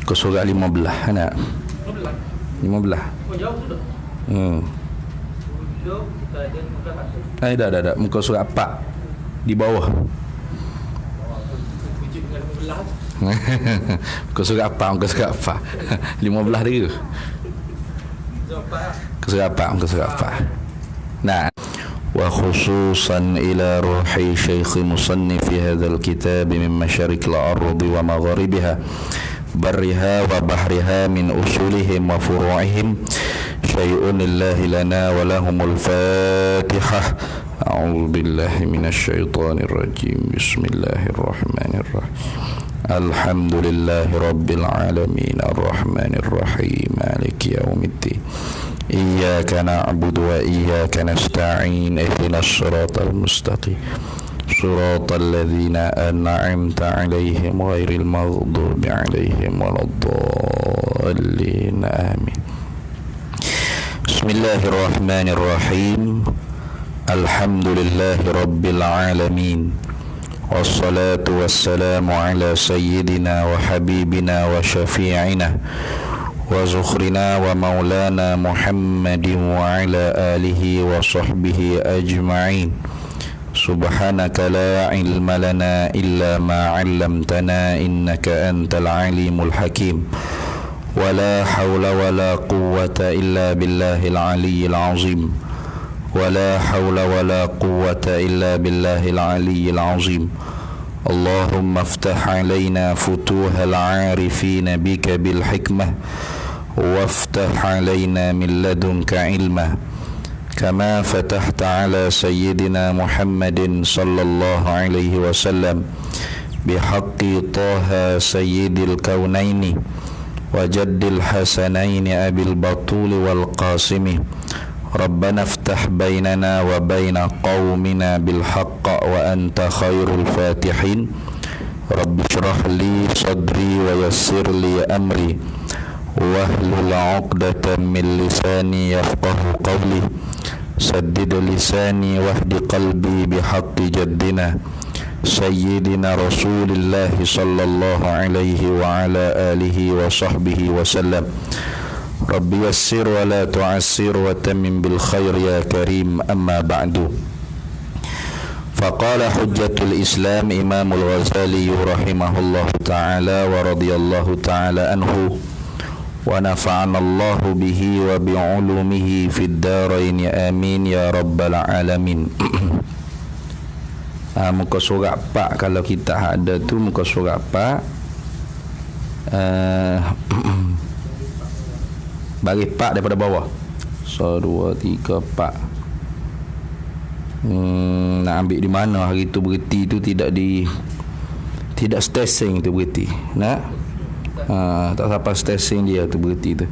Muka surat 15 nak. 15. Oh, jauh sudah. Dulu kita ada muka satu. Dah. Muka surat 4 di bawah. Kunci dengan 15. Muka surat 4. 15 dia. Muka surat 4. Nah. وخصوصا إلى روح شيخ مصنف هذا الكتاب من مشارق الأرض ومغاربها برها وبحرها من أصولهم وفروعهم شيء الله لنا ولهم الفاتحة أعوذ بالله من الشيطان الرجيم بسم الله الرحمن الرحيم الحمد لله رب العالمين الرحمن الرحيم مالك يوم الدين إياك نعبد وإياك نستعين اهدنا الصراط المستقيم صراط الذين أنعمت عليهم غير المغضوب عليهم ولا الضالين آمين بسم الله الرحمن الرحيم الحمد لله رب العالمين والصلاة والسلام على سيدنا وحبيبنا وشفيعنا وزخرنا ومولانا محمد وعلى آله وصحبه أجمعين سبحانك لا علم لنا إلا ما علمتنا إنك أنت العليم الحكيم ولا حول ولا قوة إلا بالله العلي العظيم ولا حول ولا قوة إلا بالله العلي العظيم اللهم افتح علينا فتوح العارفين بك بالحكمة وافتح علينا من لدنك علما كما فتحت على سيدنا محمد صلى الله عليه وسلم بحق طه سيد الكونين وجد الحسنين أبي البطول والقاسم ربنا افتح بيننا وبين قومنا بالحق وأنت خير الفاتحين رب اشرح لي صدري ويسر لي أمري واحلل عقدة من لساني يفقه قولي سدد لساني واهد قلبي بحق جدنا سيدنا رسول الله صلى الله عليه وعلى آله وصحبه وسلم رب يسر ولا تعسر وتمم بالخير يا كريم أما بعد فقال حجة الإسلام إمام الغزالي رحمه الله تعالى ورضي الله تعالى عنه ونفعنا الله به وبعلومه في الدارين آمين يا رب العالمين. Muka surat 4 kalau kita ada tu muka surat 4 bagi 4 daripada bawah. 1 2 3 4. Nak ambil di mana hari tu berhenti tu tidak stesen tu berhenti. Tak sampai stesen dia tu berhenti tu.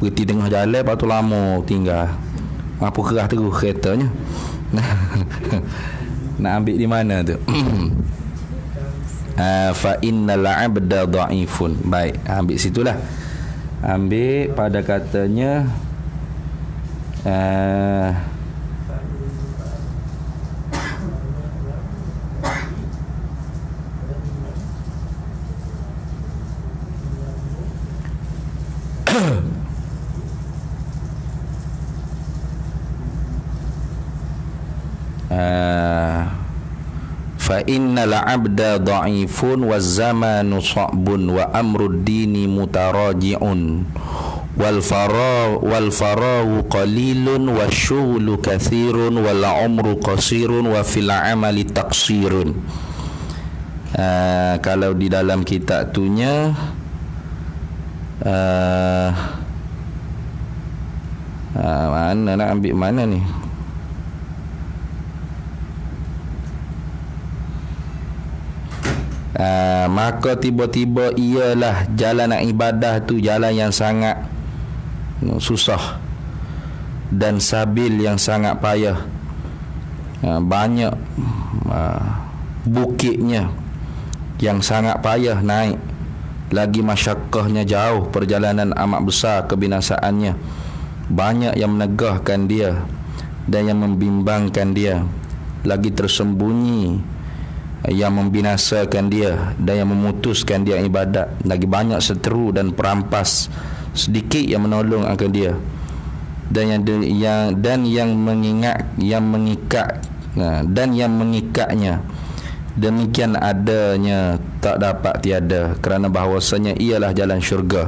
Berhenti tengah jalan lepas tu lama tinggal. Apa kerah terus keretanya. Nak ambil di mana tu? Fa innal 'abda dha'ifun. Baik, ambil situlah. Ambil pada katanya fa innal 'abda dha'ifun waz zamanu sa'bun wa amrud dini mutaraji'un wal faragu qalilun wasyughlu katsirun wal umru qasirun wa fil 'amali taqsirun. Kalau di dalam kitab tunya mana nak ambil mana ni? Maka tiba-tiba ialah jalan nak ibadah tu jalan yang sangat susah dan sabil yang sangat payah. Banyak bukitnya yang sangat payah naik, lagi masyakkahnya jauh, perjalanan amat besar kebinasaannya. Banyak yang menegahkan dia dan yang membimbangkan dia, lagi tersembunyi yang membinasakan dia dan yang memutuskan dia ibadat. Lagi banyak seteru dan perampas, sedikit yang menolong akan dia. Dan yang mengikat dan yang mengikatnya. Demikian adanya tak dapat tiada, kerana bahawasanya ialah jalan syurga.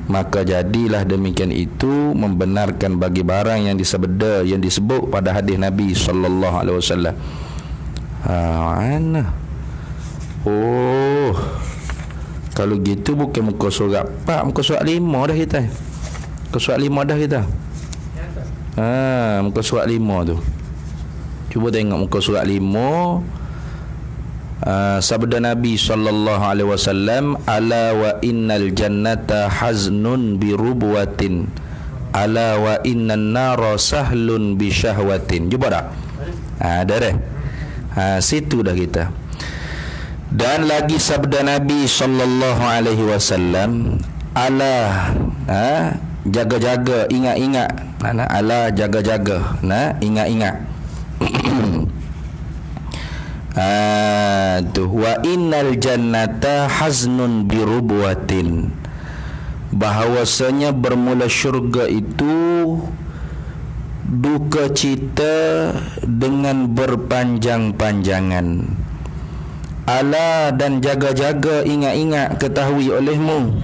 Maka jadilah demikian itu membenarkan bagi barang yang disebut pada hadis Nabi sallallahu alaihi wasallam. Mana? Oh, kalau gitu bukan muka surat 4, muka surat 5 dah kita. Muka surat 5 dah kita. Muka surat 5 tu. Cuba tengok muka surat 5. Sabda Nabi sallallahu alaihi wasallam, ala wa innal jannata haznun bi rubwatin, ala wa innan nara sahlun bi syahwatin. Cuba dah. Ada dah. Situ dah kita. Dan lagi sabda Nabi sallallahu alaihi wasallam, ala, jaga-jaga, ingat-ingat. Ala, jaga-jaga, ingat-ingat. Wa innal jannata haznun bi rubwatin, bahawasanya bermula syurga itu duka cita dengan berpanjang-panjangan. Ala, dan jaga-jaga, ingat-ingat, ketahui olehmu,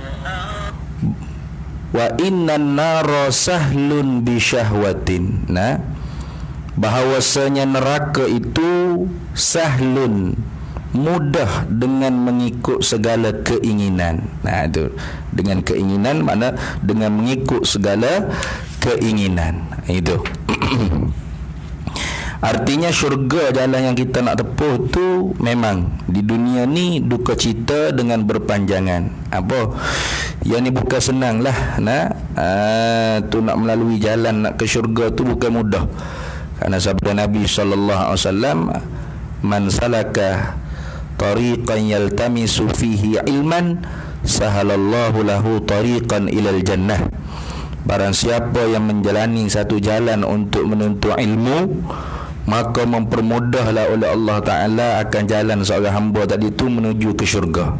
wa innan nara sahlun bi syahwatin, bahawasanya neraka itu sahlun, mudah dengan mengikut segala keinginan. Itu dengan keinginan, makna dengan mengikut segala keinginan. Itu artinya syurga, jalan yang kita nak tepuh tu memang di dunia ni duka cita dengan berpanjangan. Apa? Yang ni bukan senang lah. Tu nak melalui jalan nak ke syurga tu bukan mudah. Karena sabda Nabi sallallahu alaihi wasallam, man salaka tariqan yaltamisu fihi ilman, sahalallahu lahu tariqan ilal jannah. Barang siapa yang menjalani satu jalan untuk menuntut ilmu, maka mempermudahlah oleh Allah Ta'ala akan jalan seorang hamba tadi tu menuju ke syurga.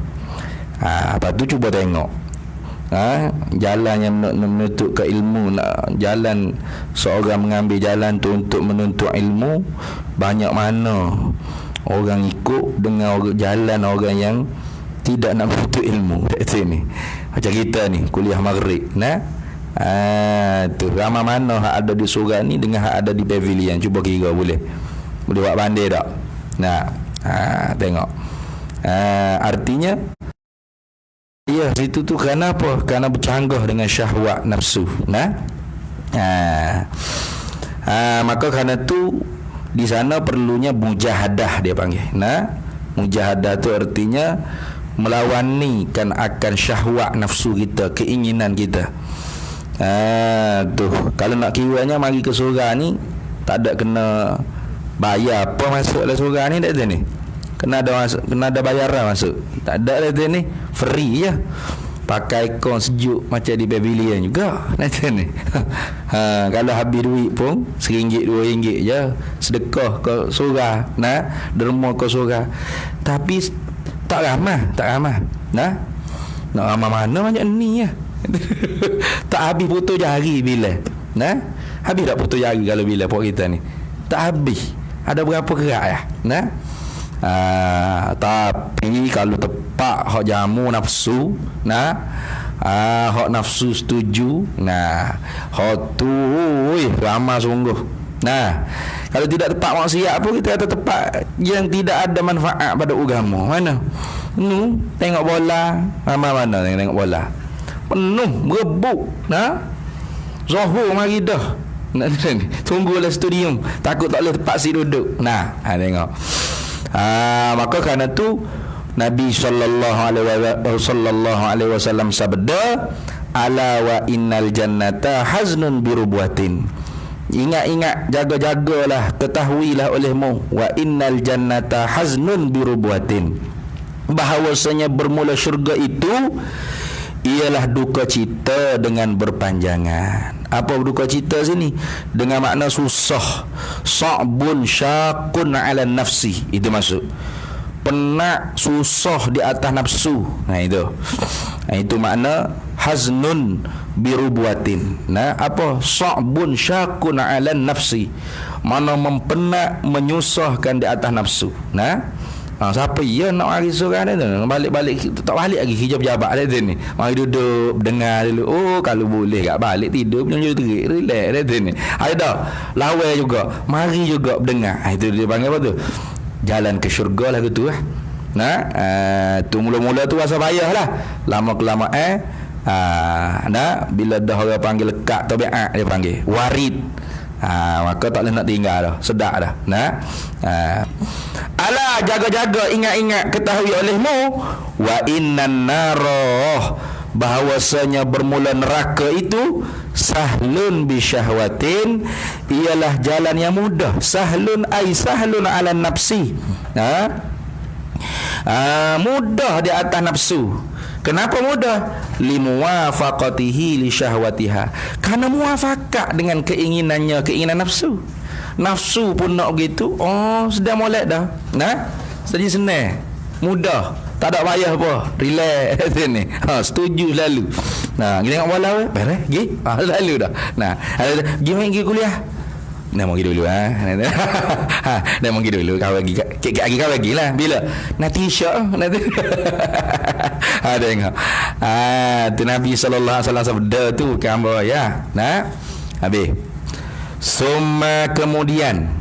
Lepas tu cuba tengok, jalan yang menuntut ke ilmu, jalan seorang mengambil jalan tu untuk menuntut ilmu, banyak mana orang ikut dengan jalan orang yang tidak nak menuntut ilmu. Sini macam kita ni kuliah maghrib, tu ramai mana hak ada di surau ni dengan hak ada di pavilion. Cuba kira boleh buat banding tak? Tengok. Artinya ya, situ tu kerana apa? Kerana bercanggah dengan syahwat nafsu. Maka kerana tu di sana perlunya mujahadah, dia panggil. Mujahadah tu artinya melawanikan akan syahwat nafsu kita, keinginan kita. Tu kalau nak kiranya mari ke surau ni tak ada kena bayar apa masuk dalam surau ni, tak ada ni. Kena ada bayaran masuk. Tak ada lah ni, free je. Pakai aircon sejuk macam di pavilion juga. Nanti ni. Kalau habis duit pun RM1, RM2 je. Sedekah ke surau, derma ke surau. Tapi tak ramah. Nak ramah mana macam ni ya. Tak habis putus jari bila. Habis tak putus jari kalau bila pok kita ni. Tak habis. Ada berapa kerak ya? Tapi kalau tepat hak jamu nafsu, hak nafsu setuju, hak tu ramah sungguh. Kalau tidak tepat maksiat pun kita kata tepat yang tidak ada manfaat pada agama. Mana? Tengok bola, ramai mana tengok bola. Penuh berebut. Zuhur mari dah. Tunggulah studium, takut tak boleh tempat si duduk. Tengok. Maka kerana tu Nabi sallallahu alaihi wasallam sabda, ala wa innal jannata haznun birubwatin. Ingat-ingat, jaga-jagalah, ketahuilah olehmu, wa innal jannata haznun birubwatin, bahawasanya bermula syurga itu ialah duka cita dengan berpanjangan. Apa duka cita sini? Dengan makna susah, sa'bun syaqun 'ala nafsi. Itu maksud. penat susah di atas nafsu. Itu makna haznun birubuatin. Apa? Sa'bun syakun 'alan nafsi. Mana mempenat menyusahkan di atas nafsu. Siapa ya nak mari seorang tu balik-balik tak balik lagi hijab jabat dia ni. Mari duduk dengar dulu. Oh kalau boleh kat balik tidur punya terik relax dia ni. Ada lawai juga, mari juga dengar. Itu dia panggil apa tu? Jalan ke syurga lah gitu tu mula-mula tu rasa payahlah. Lama kelamaan bila dah orang panggil lekat tabiat dia panggil warid. Maka tak boleh nak tinggal dah. Sedap dah. Ala jaga-jaga, ingat-ingat, ketahui olehmu wa innan naroh, bahawasanya bermula neraka itu sahlun bisyahwatin, ialah jalan yang mudah. Sahlun ay sahlun ala nafsi. Mudah di atas nafsu. Kenapa mudah? Limuwafaqatihi li syahwatiha. Karena muwafaqat dengan keinginannya, keinginan nafsu. Nafsu pun nak begitu. Oh, sudah molek dah. Jadi senang, mudah, tak ada payah apa. Relax ni. Setuju selalu. Kita tengok bola weh. Beres, pergi. Selalu dah. Pergi kuliah. Mau pergi dulu Dah mau pergi dulu. Kau pergi kau pergi lah. Bila? Nanti isyak. Nanti tengok. Tu Nabi SAW sabda tu kan ya. Habis. Summa kemudian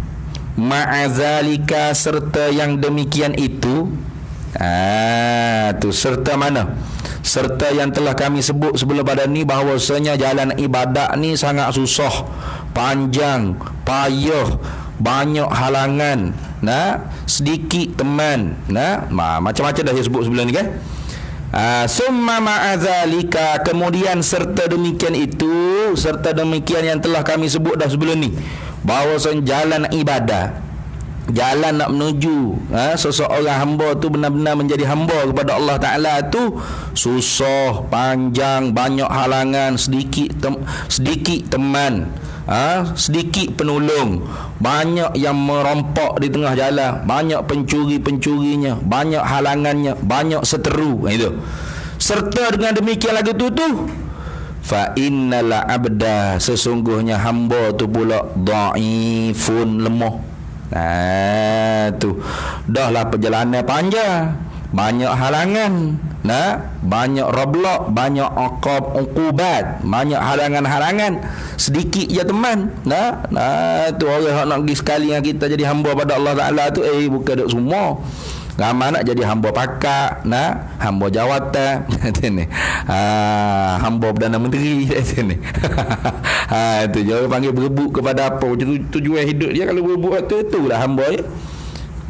ma'azalika, serta yang demikian itu. Tu serta mana? Serta yang telah kami sebut sebelum pada ni, bahawasanya jalan ibadat ni sangat susah, panjang, payah, banyak halangan, sedikit teman, macam-macam dah saya sebut sebelum ni kan. Summa ma'adzalika, kemudian serta demikian itu, serta demikian yang telah kami sebut dah sebelum ni, bahawasanya jalan ibadah, jalan nak menuju seseorang hamba tu benar-benar menjadi hamba kepada Allah Ta'ala tu susah, panjang, banyak halangan, sedikit teman, sedikit penolong, banyak yang merompak di tengah jalan, banyak pencuri-pencurinya, banyak halangannya, banyak seteru. Itu serta dengan demikian lagu tu fa innal abda, sesungguhnya hamba tu pula dhaifun, lemah. Tu dahlah perjalanan panjang, banyak halangan, banyak roblok, banyak uqubat, banyak halangan-halangan, sedikit je teman. Tu orang nak pergi sekali dengan kita jadi hamba pada Allah Ta'ala tu bukan duk semua. Ramai nak jadi hamba pakak, hamba jawatan, hamba Perdana Menteri, itu je orang panggil berebut kepada apa tujuan hidup dia. Kalau berebut itulah hamba dia.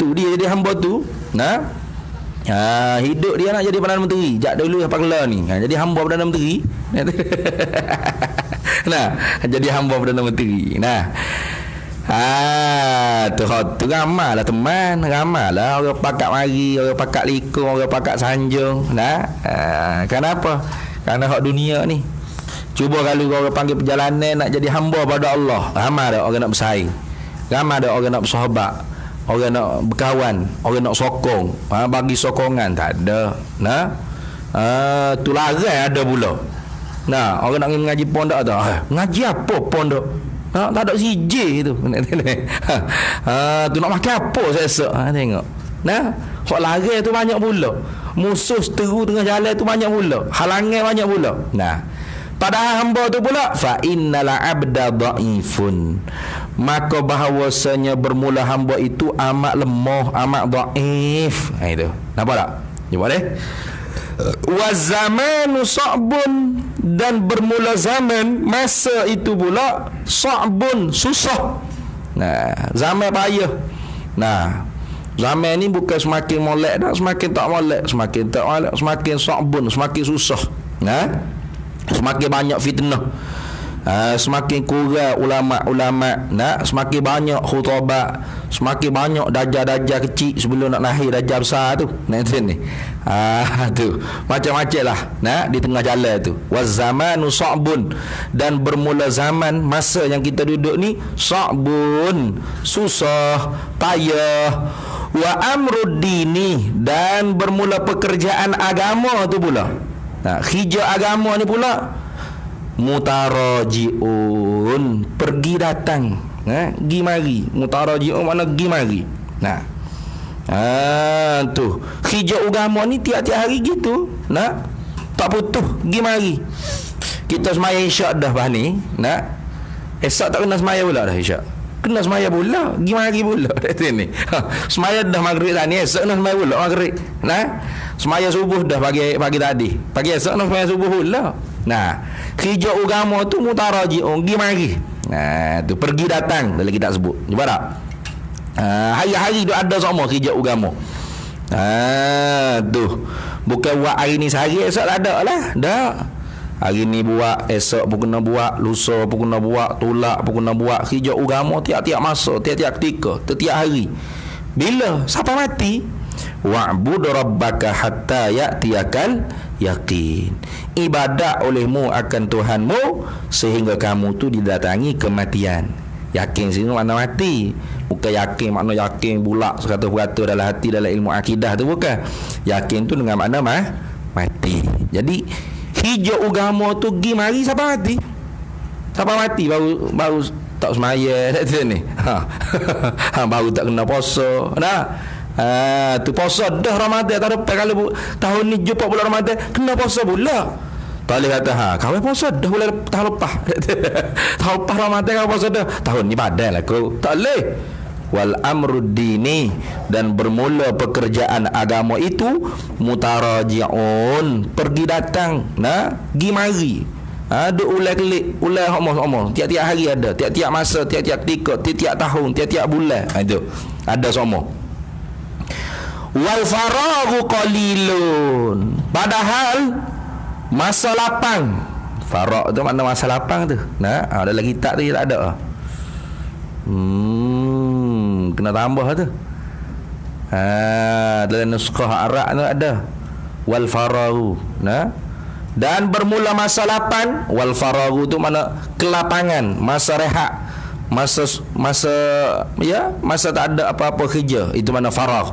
Tu dia jadi hamba tu. Hidup dia nak jadi Perdana Menteri. Jak dulu yang pakla ni. Jadi hamba Perdana Menteri. Jadi hamba Perdana Menteri. Tu ramai lah teman, ramai lah orang pakak mari, orang pakak likung, orang pakak sanjung. Kenapa? Karena hak dunia ni. Cuba kalau orang panggil perjalanan nak jadi hamba pada Allah, ramai dah orang nak bersaing, ramai dah orang nak bersahabat, orang nak berkawan, orang nak sokong, bagi sokongan tak ada. Tu larang ada pula. Orang nak mengaji pondok tu, ngaji apa pondok? Tak ada CJ tu. Tu nak makan apa esok? Tengok. Hak larang tu banyak pula. Musuh seteru tengah jalan tu banyak pula. Halangan banyak pula. Padahal hamba tu pula fa innal abda dhaifun, maka bahawasanya bermula hamba itu amat lemah, amat dhaif. Itu. Nampak tak? Cuba deh. Wa zamanu sa'bun, dan bermula zaman, masa itu pula sa'bun, susah. Zaman payah. Zaman ni bukan semakin molek dah, semakin tak molek, semakin tak molek, semakin sa'bun, semakin susah. Semakin banyak fitnah, semakin kurang ulama-ulama, semakin banyak khutbah, semakin banyak darjah-darjah kecil sebelum nak lahir darjah besar tu. Ni. Tu macam-macam lah di tengah jalan tu. Wazamanu sa'bun, dan bermula zaman, masa yang kita duduk ni sa'bun, susah, payah. Wa amrud dini, dan bermula pekerjaan agama tu pula. Hijau agama ni pula mutarajiun, pergi datang, gi mari. Mutarajiun makna gi mari. Tu hijau agama ni tiap-tiap hari gitu. Tak putus gi mari. Kita semaya isyak dah bah ni, esok tak kena semaya pula dah isyak. Kena semaya pula, gi mari pula sini. Semaya dah maghrib tadi, esok nak semaya pula maghrib. Semaya subuh dah pagi tadi. Pagi esok nak semaya subuh pula. Hijau agama tu mutarajiun, gi mari. Tu pergi datang dalam kitab sebut. Cuba tak? Hari-hari tu ada semua hijau agama. Tu bukan buat hari ni sehari, esok tak ada lah. Dah. Hari ni buat, esok pun kena buat, lusa pun kena buat, tolak pun kena buat. Hijau agama tiap-tiap masa, tiap-tiap ketika, tiap hari. Bila siapa mati, wa'bud rabbaka hatta ya'tiyakal yaqin. Ibadat olehmu akan Tuhanmu sehingga kamu tu didatangi kematian. Yakin sini makna mati. Bukan yakin makna yakin bulak 100% dalam hati, dalam ilmu akidah tu bukan. Yakin tu dengan makna mati. Jadi hijau agama tu gi mari siapa mati. Siapa mati baru tak semaya ni. Baru tak kena puasa. Tu puasa dah Ramadan tak dapat. Kalau tahun ni jumpa bulan Ramadan kena puasa pula. Tak boleh kata kau puasa dah bulan tahun lepas. Tahun lepas Ramadan kau puasa dah. Tahun ni badan lah kau. Tak boleh. Wal amrud dini, dan bermula pekerjaan agama itu mutarajiun, pergi datang, gi mari. Duk ulai kelik, ulai homo. Tiap-tiap hari ada, tiap-tiap masa, tiap-tiap ketika, tiap-tiap tahun, tiap-tiap bulan. Itu ada semua. Wal faraghu qalilun, padahal masa lapang. Faragh tu makna masa lapang tu. Dalam kitab tu tak ada. Kena tambah tu. Dalam nuskah Arab tu ada wal faraghu. Dan bermula masa lapang. Wal faraghu tu makna kelapangan, masa rehat, masa tak ada apa-apa kerja, itu makna faragh.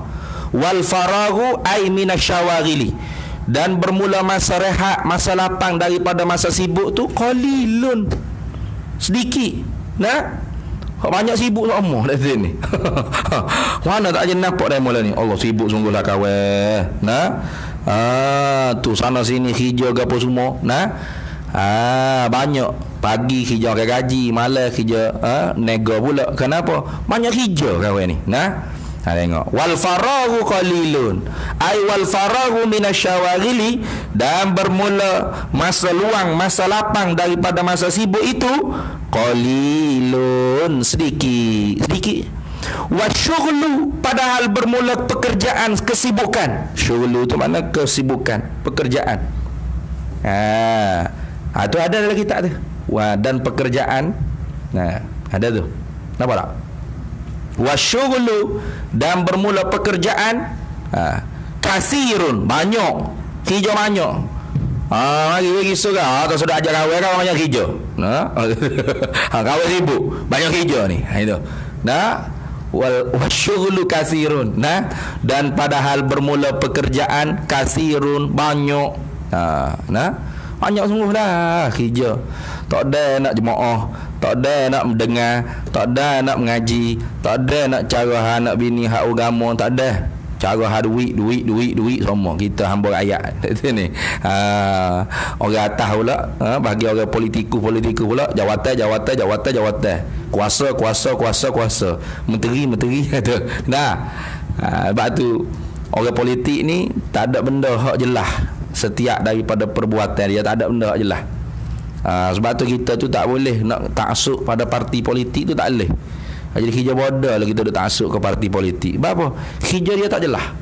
Wal faraghu ay minasyawaghili, dan bermula masa rehat, masa lapang daripada masa sibuk tu qalilun, sedikit. Banyak sibuk semua dari sini. Mana tak aja nampak dari mula ni. Allah sibuk sungguhlah kawan. Tu sana sini hijau gapo semua. Banyak. Pagi hijau ke gaji, malam hijau nego pula. Kenapa? Banyak hijau kawan ni. Tengok. Wal faraghu qalilun. Ai wal faraghu minasyawaghili, dan bermula masa luang, masa lapang daripada masa sibuk itu qalilun, sedikit. Wasyughlu, padahal bermula pekerjaan, kesibukan. Syughlu tu makna kesibukan, pekerjaan. Tu ada dalam kitab tu. Dan pekerjaan. Ada tu. Nampak tak? Wasyughlu, dan bermula pekerjaan, kasirun, banyak, hijau banyak. Bagi surah atau sudah ajar kawan kau banyak hijau. Kawan sibuk banyak hijau ni. Itu. Wasyughlu kasirun. Dan padahal bermula pekerjaan kasirun, banyak. Banyak sungguh dah hijau. Tak ada nak jemaah, tak ada nak mendengar, tak ada nak mengaji, tak ada nak cara anak bini hak agama, tak ada. Cara hak duit semua kita hamba rakyat sini. Orang atas pula, bagi orang politikus pula, jawatan. Kuasa. Menteri ada. Sebab tu orang politik ni tak ada benda hak jelas. Setiap daripada perbuatan dia tak ada benda hak jelas. Sebab tu kita tu tak boleh nak taksub pada parti politik tu, tak boleh. Jadi hijau bodoh lah kita duk taksub ke parti politik. Sebab apa? Hijau dia tak jelas.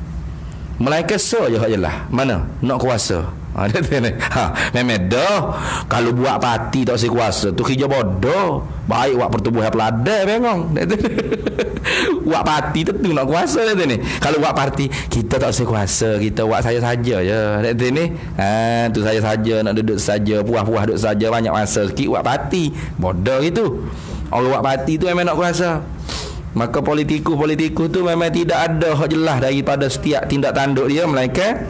Melainkan so je hak jelas. Mana? Nak kuasa. Memang dah. Kalau buat parti tak usah kuasa tu hijau bodoh. Baik buat pertubuhan peladai bengong. Buat parti tentu nak kuasa ni. Kalau buat parti kita tak usah kuasa, kita buat saya saja je. Ni tu saya saja nak duduk saja, puas-puas duduk saja, banyak masa sikit buat parti. Bodoh gitu. Orang buat parti tu memang nak kuasa. Maka politikus tu memang tidak ada hak jelas daripada setiap tindak tanduk dia, melainkan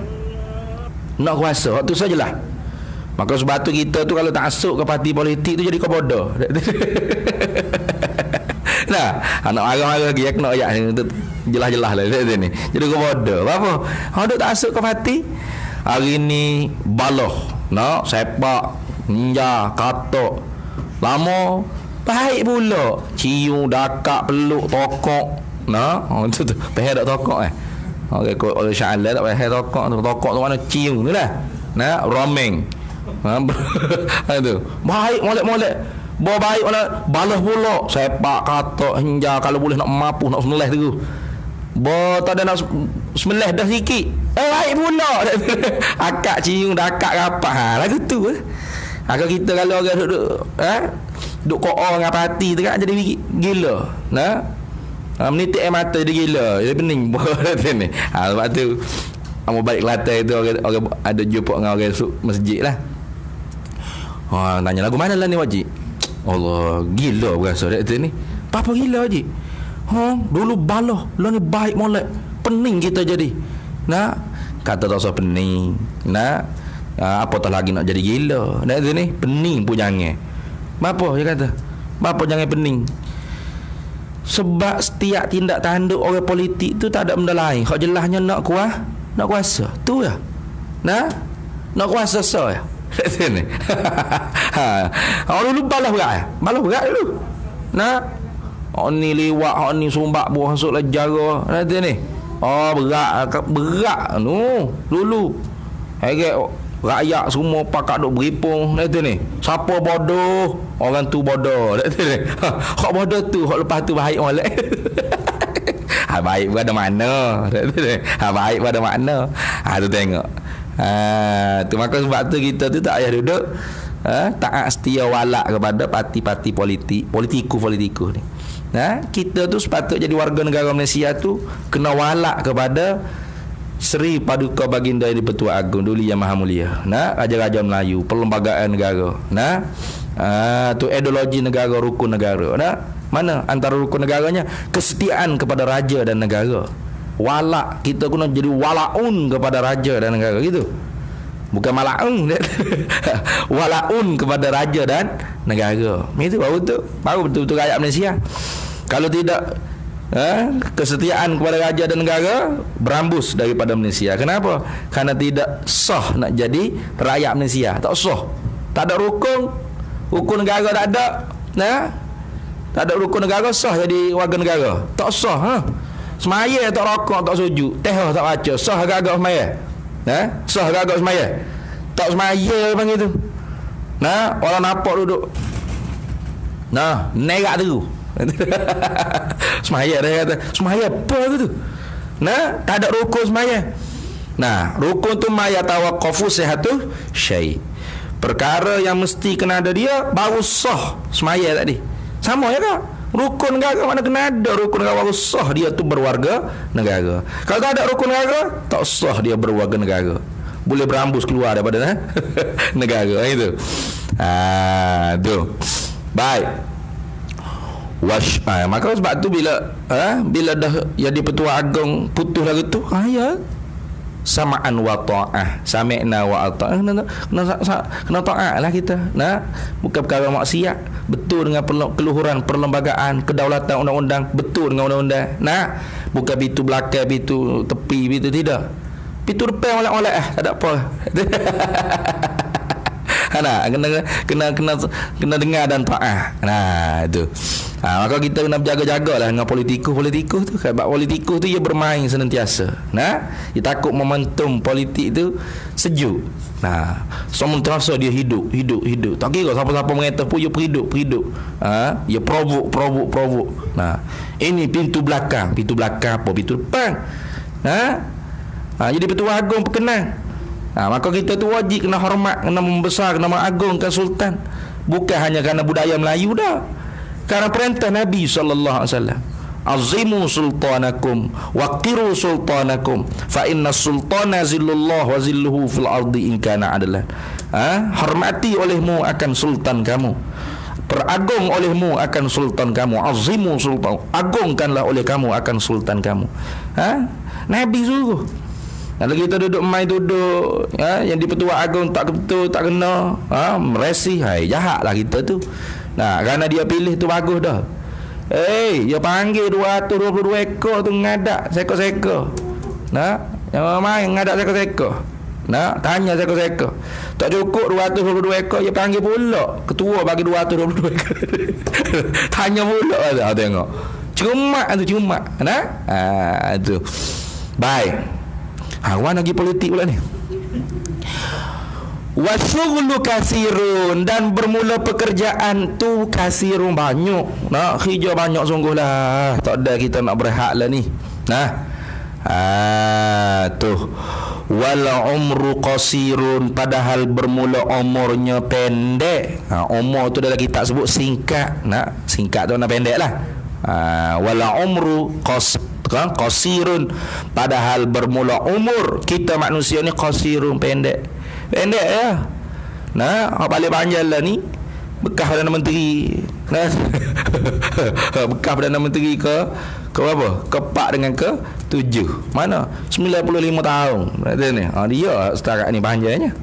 nak kuasa. Hak tu sajalah. Maka sebab tu kita tu kalau tak masuk ke parti politik tu jadi kau bodoh. Nah, anak arah lagi kena ayat tu jelas-jelas lah ni. Jadi kau bodoh. Apa? Hak duk tak masuk ke parti. Hari ni baloh, nak sepak, ninja, katok. Lama baik pula. Cium, dakak, peluk, tokok. Nah, tu peheh dak tokok Okey, kau oleh Syailah tak peheh tokok tu. Tokok tu mana cium tu lah. Nah, romeng. Tu. Baik molek-molek. Bawa baik mana balas pula. Sepak, katok, hinja kalau boleh nak mampu nak sembelih tu. Bawa tak ada nak sembelih dah sikit. Baik pula. Akak cium, dakak apa. Lagu tu Kalau kita kalau orang duduk duk koor dengan parti tu kan jadi gila. Nah. Menitik air mata dia gila. Dia pening ni. Sebab tu amo balik Kelantan tu orang ada jumpa dengan orang masjid lah. Tanya lagu mana lah ni wajib. Allah, gila berasa dia tu ni. Apa gila wajib? Dulu baloh, lah ni baik molek. Pening kita jadi. Nah, kata tak usah pening. Nah, apatah lagi nak jadi gila. Dah tu ni pening pun jangan. Apa dia kata? Apa jangan pening? Sebab setiap tindak tanduk orang politik tu tak ada benda lain. Hak jelasnya nak kuasa. Tu ya. Nah, nak kuasa so ya. Sini. Dulu balas berat dulu. Nah, ni lewat, ni sumbak buah masuk lah jara. Nanti ni. Berat nu dulu. Rakyat semua pakat duk beripung. Nanti ni. Siapa bodoh, orang tu bodoh. Nanti ni. Hak bodoh tu, hak lepas tu baik molek. Baik pada mana? Baik pada mana? Tu tengok. Tu maka sebab tu kita tu tak payah duduk taat setia walak kepada parti-parti politikus ni. Kita tu sepatutnya jadi warga negara Malaysia tu kena walak kepada Seri Paduka Baginda Yang di-Pertuan Agong Duli Yang Maha Mulia. Raja-raja Melayu, perlembagaan negara. Tu ideologi negara, rukun negara. Mana antara rukun negaranya? Kesetiaan kepada raja dan negara. Walak, kita kena jadi walaun kepada raja dan negara gitu. Bukan malaun. Walaun kepada raja dan negara. Itu baru betul-betul rakyat Malaysia. Kalau tidak kesetiaan kepada raja dan negara, berambus daripada Malaysia. Kenapa? Karena tidak sah nak jadi rakyat Malaysia. Tak sah. Tak ada rukun negara tak ada. Tak ada rukun negara sah jadi warga negara. Tak sah. Semaya tak rokok, tak sujud, teh tak baca, sah gagak semaya. Sah gagak semaya. Tak semaya panggil tu. Orang nampak duduk. Nerak tu. Semaya dia kata, semaya apa tu? Tak ada rukun semaya. Rukun tu maya tawaqqafu sihatu syai. Perkara yang mesti kena ada dia baru sah semaya tadi. Sama ya tak? Rukun negara mana kena ada rukun negara baru sah dia tu berwarga negara. Kalau tak ada rukun negara, tak sah dia berwarga negara. Boleh berambus keluar daripada negara itu. Tu. Baik. Maka sebab tu bila dah jadi Pertuan Agong putus lagu tu, ya sama'an wa ta'ah, sami'na wa ata'ah, kena ta'ah lah kita. Bukan perkara maksiat, betul dengan keluhuran perlembagaan, kedaulatan undang-undang, betul dengan undang-undang. Bukan pintu belakang, pintu tepi, pintu tidak, pintu depan oleh-oleh tak ada apa. Kena dengar dan ta'ah. Itu. Maka kita kena berjaga-jagalah dengan politikus tu. Sebab politikus tu dia bermain senantiasa. Dia takut momentum politik tu sejuk. Sementara dia hidup. Tak kira siapa-siapa mengatakan pun dia perhidup. Dia provok. Ini pintu belakang apa? Pintu depan. Jadi Pertuan Agong berkenan. Maka kita tu wajib kena hormat, kena membesar, kena mengagungkan sultan. Bukan hanya kerana budaya Melayu dah. Kerana perintah Nabi SAW. Azimu sultanakum waqiru sultanakum fa inna sultana zillullah wa zilluhu fil ardi in kana adalan. Hormati olehmu akan sultan kamu. Teragung olehmu akan sultan kamu. Azimu sultan, agungkanlah oleh kamu akan sultan kamu. Nabi suruh. Kalau kita duduk main duduk, yang di-Pertuan Agong tak betul, tak kena, meresi, jahatlah kita tu. Nah, kerana dia pilih tu bagus dah. Dia panggil 222 ekor tu ngadak seko-seko. Nah, yang main ngadak seko-seko. Nah, tanya seko-seko. Tak cukup 222 ekor, dia panggil pula ketua bagi 222 ekor. Tanya pula dah tengok. Cuma nah. Tu. Baik. Wan lagi politik pula ni. Wasyughlu kasirun, dan bermula pekerjaan tu kasirun, banyak. Nak kerja banyak sungguhlah. Tak ada kita nak berehat lah ni. Nah. Tu. Wal umru qasirun, padahal bermula umurnya pendek. Umur tu dalam kitab sebut singkat. Nah, singkat tu nak pendek lah. Wal umru qasirun, padahal bermula umur kita manusia ni qasirun, pendek ya. Nah, paling panjang lah ni bekas Perdana Menteri. Nah, bekas Perdana Menteri ke apa? Ke-4 dengan ke-7. Mana? 95 tahun. Berarti ni. Dia setakat ni panjangnya.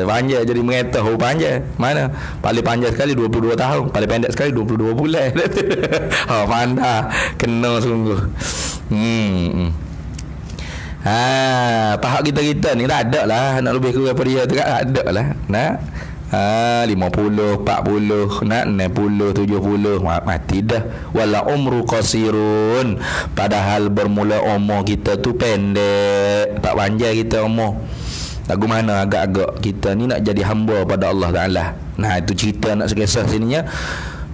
Panjang jadi mengetah panjang. Mana? Paling panjang sekali 22 tahun, paling pendek sekali 22 bulan. Pandai. Kena sungguh. Tahap kita ni tak ada lah. Nak lebih kurang daripada dia tu tak ada lah. Nak 50, 40, nak 60, 70, mati dah. Wala umru qasirun, padahal bermula umur kita tu pendek, tak panjang kita umur. Lagu mana agak-agak kita ni nak jadi hamba pada Allah Ta'ala. Nah, itu cerita nak sekisah sininya.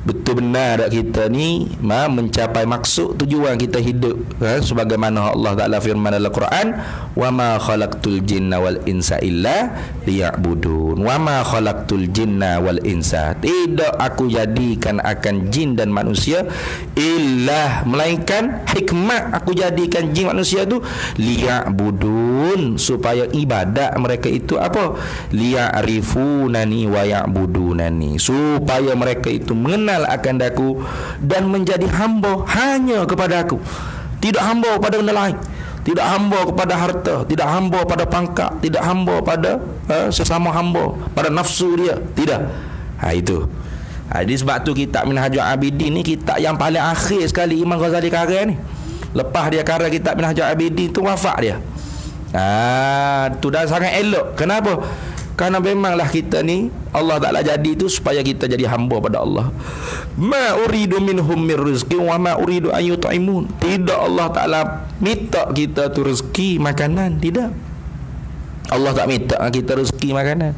Betul benar tak kita ni mencapai maksud tujuan kita hidup, sebagaimana Allah Ta'ala firman dalam Quran, wa ma khalaqtul jinna wal insa illa liya'budun. Wa ma khalaqtul jinna wal insa, tidak aku jadikan akan jin dan manusia illa, melainkan hikmat aku jadikan jin manusia tu liya'budun, supaya ibadat mereka itu apa? Liya'rifunani wa ya'budunani, supaya mereka itu mengenal akan aku dan menjadi hamba hanya kepada aku. Tidak hamba pada benda lain, tidak hamba kepada harta, tidak hamba pada pangkat, tidak hamba pada sesama hamba, pada nafsu dia, tidak. Itu. Jadi sebab tu kitab Minhajul Abidin ni kitab yang paling akhir sekali Imam Ghazali karya ni. Lepas dia karya kitab Minhajul Abidin tu wafat dia. Tu dah sangat elok. Kenapa? Kerana memanglah kita ni Allah Ta'ala jadi tu supaya kita jadi hamba pada Allah. Ma uridu minhum min rizqi wa ma uridu an yut'imun. Tidak Allah Ta'ala minta kita tu rezeki makanan, tidak. Allah tak minta kita rezeki makanan.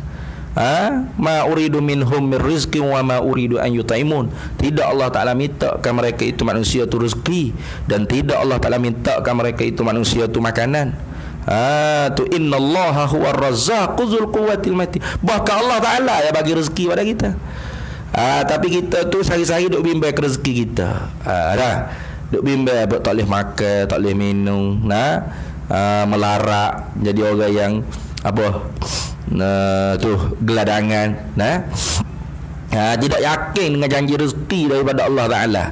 Ma uridu minhum min rizqi wa ma uridu an yut'imun. Tidak Allah Ta'ala mintakan mereka itu manusia tu rezeki, dan tidak Allah Ta'ala mintakan mereka itu manusia tu makanan. Tu innallaha huwar razzaqu dzul quwwatil matin. Bahkan Allah Ta'ala yang bagi rezeki pada kita. Tapi kita tu sehari-hari duk bimbang ke rezeki kita. Duk bimbang tak boleh makan, tak boleh minum, melarat, jadi orang yang apa? Tu geladangan, tidak yakin dengan janji rezeki daripada Allah Ta'ala.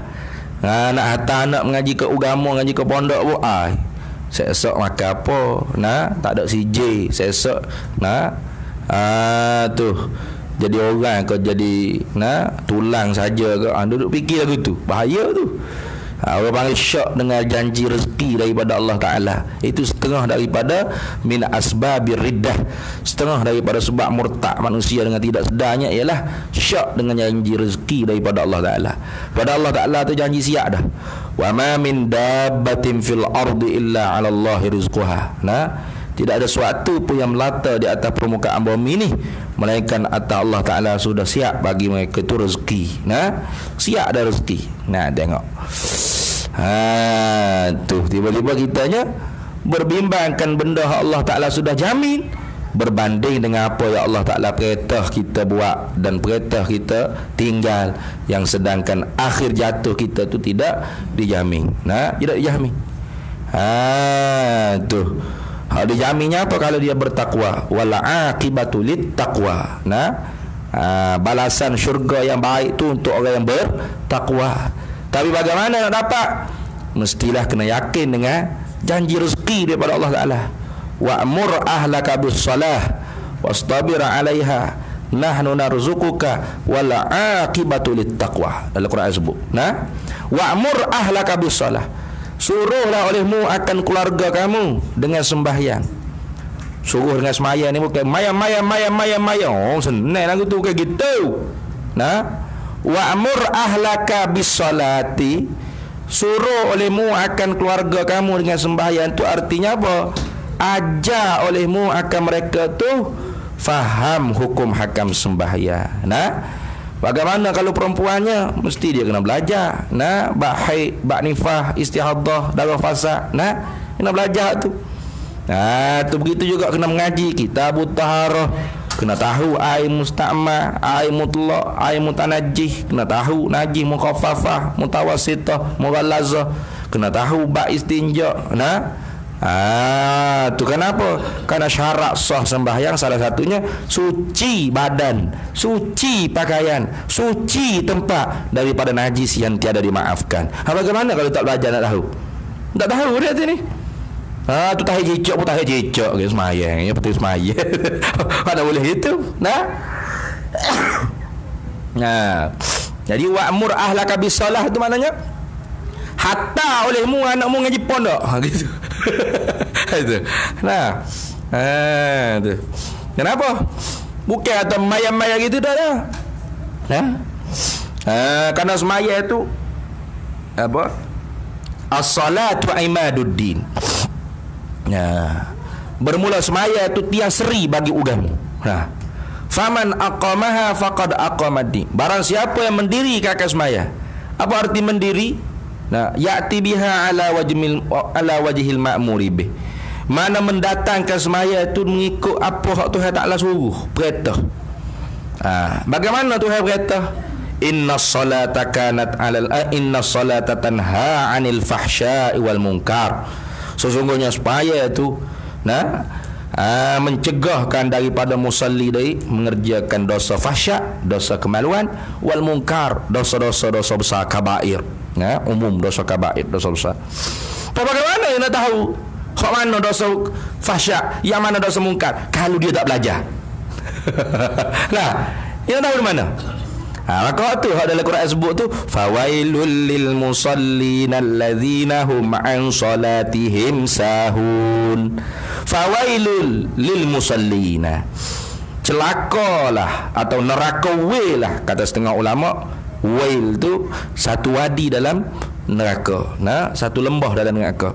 Nak hantar anak mengaji ke agama, mengaji ke pondok pun esok makan apa? Tak ada CJ. Esok tu jadi orang kau jadi tulang saja ke? Duduk fikir lagu tu. Bahaya tu. Orang panggil syok dengan janji rezeki daripada Allah Ta'ala. Itu setengah daripada min asbabir riddah, setengah daripada sebab murtad manusia dengan tidak sedarnya ialah syok dengan janji rezeki daripada Allah Ta'ala. Pada Allah Ta'ala tu janji siap dah. Wa ma min dabbatin fil ardi illa 'ala Allahi rizquha. Tidak ada sesuatu pun yang melata di atas permukaan bumi ni melainkan atas Allah Ta'ala sudah siap bagi mereka tu rezeki. Siap dah rezeki. Tengok. Tu tiba-tiba kitanya berbimbangkan benda Allah Ta'ala sudah jamin berbanding dengan apa yang Allah Ta'ala perintah kita buat dan perintah kita tinggal, yang sedangkan akhir jatuh kita tu tidak dijamin. Tidak dijamin. Tu dijaminnya apa? Kalau dia bertakwa, wala aqibatu lit taqwa. Balasan syurga yang baik tu untuk orang yang bertakwa. Tapi bagaimana nak dapat? Mestilah kena yakin dengan janji rezeki daripada Allah Ta'ala. Wa'mur ahlaka bis salah wastabir 'alaiha nahnu narzuquka wal 'aqibatu lit taqwa. Dalam Quran sebut. Nah, wa'mur ahlaka bis salah. Suruhlah olehmu akan keluarga kamu dengan sembahyang. Suruh dengan sembahyang ni bukan maya. Oh, senang lagu tu kayak gitu. Nah, wa'mur ahlaka bis salati. Suruh olehmu akan keluarga kamu dengan sembahyang tu artinya apa? Ajar olehmu akan mereka tu faham hukum hakam sembahyang. Nah, bagaimana kalau perempuannya? Mesti dia kena belajar. Nah, ba'haid, ba'nifah, istihadah, darah fasad. Nah, kena belajar tu. Tu begitu juga kena mengaji kitab taharah, kena tahu air musta'mal, air mutlaq, air mutanajjih, kena tahu najih mukhaffafah, mutawassithah, mughallazah, kena tahu bab istinja. Nah, tu kenapa? Karena syarat sah sembahyang salah satunya suci badan, suci pakaian, suci tempat daripada najis yang tiada dimaafkan. Bagaimana kalau tak belajar nak tahu? Tak tahu dia sini. Tu tahir cicak pun tahir cicak ke semayang. Ya betul semayang. Mana boleh itu? Nah. Jadi wa'mur ahlaka bis salah itu maknanya hatta olehmu anakmu ngaji pondok. Gitu. Itu. Nah. Tu. Kenapa? Bukan atau maya-maya gitu dah. Nah. Karena semayang itu apa? As-salatu imaduddin. Bermula semaya itu tiang seri bagi agama. Faman aqamaha faqad aqamad-din. Barang siapa yang mendiri kakak semaya. Apa arti mendiri? Ya'ti biha ala wajhil ma'muri bih. Mana mendatangkan semaya itu mengikut apa hak Tuhan Taala suruh, perintah. Bagaimana Tuhan perintah? Innas salata tanha 'anil fahsya'i wal munkar. Sesungguhnya supaya itu mencegahkan daripada musalli dari mengerjakan dosa fahsyak, dosa kemaluan, wal munkar, dosa-dosa besar kabair. Umum dosa kabair, dosa besar. Bagaimana dia nak tahu hak mana dosa fahsyak, yang mana dosa munkar kalau dia tak belajar? Dia nak tahu di mana? Maka tu dalam Quran sebut tu fawailul lil musallin alladzina hum an salatihim sahun. Fawailul lil musallina. Celakalah atau neraka lah kata setengah ulama. Wail tu satu wadi dalam neraka. Satu lembah dalam neraka.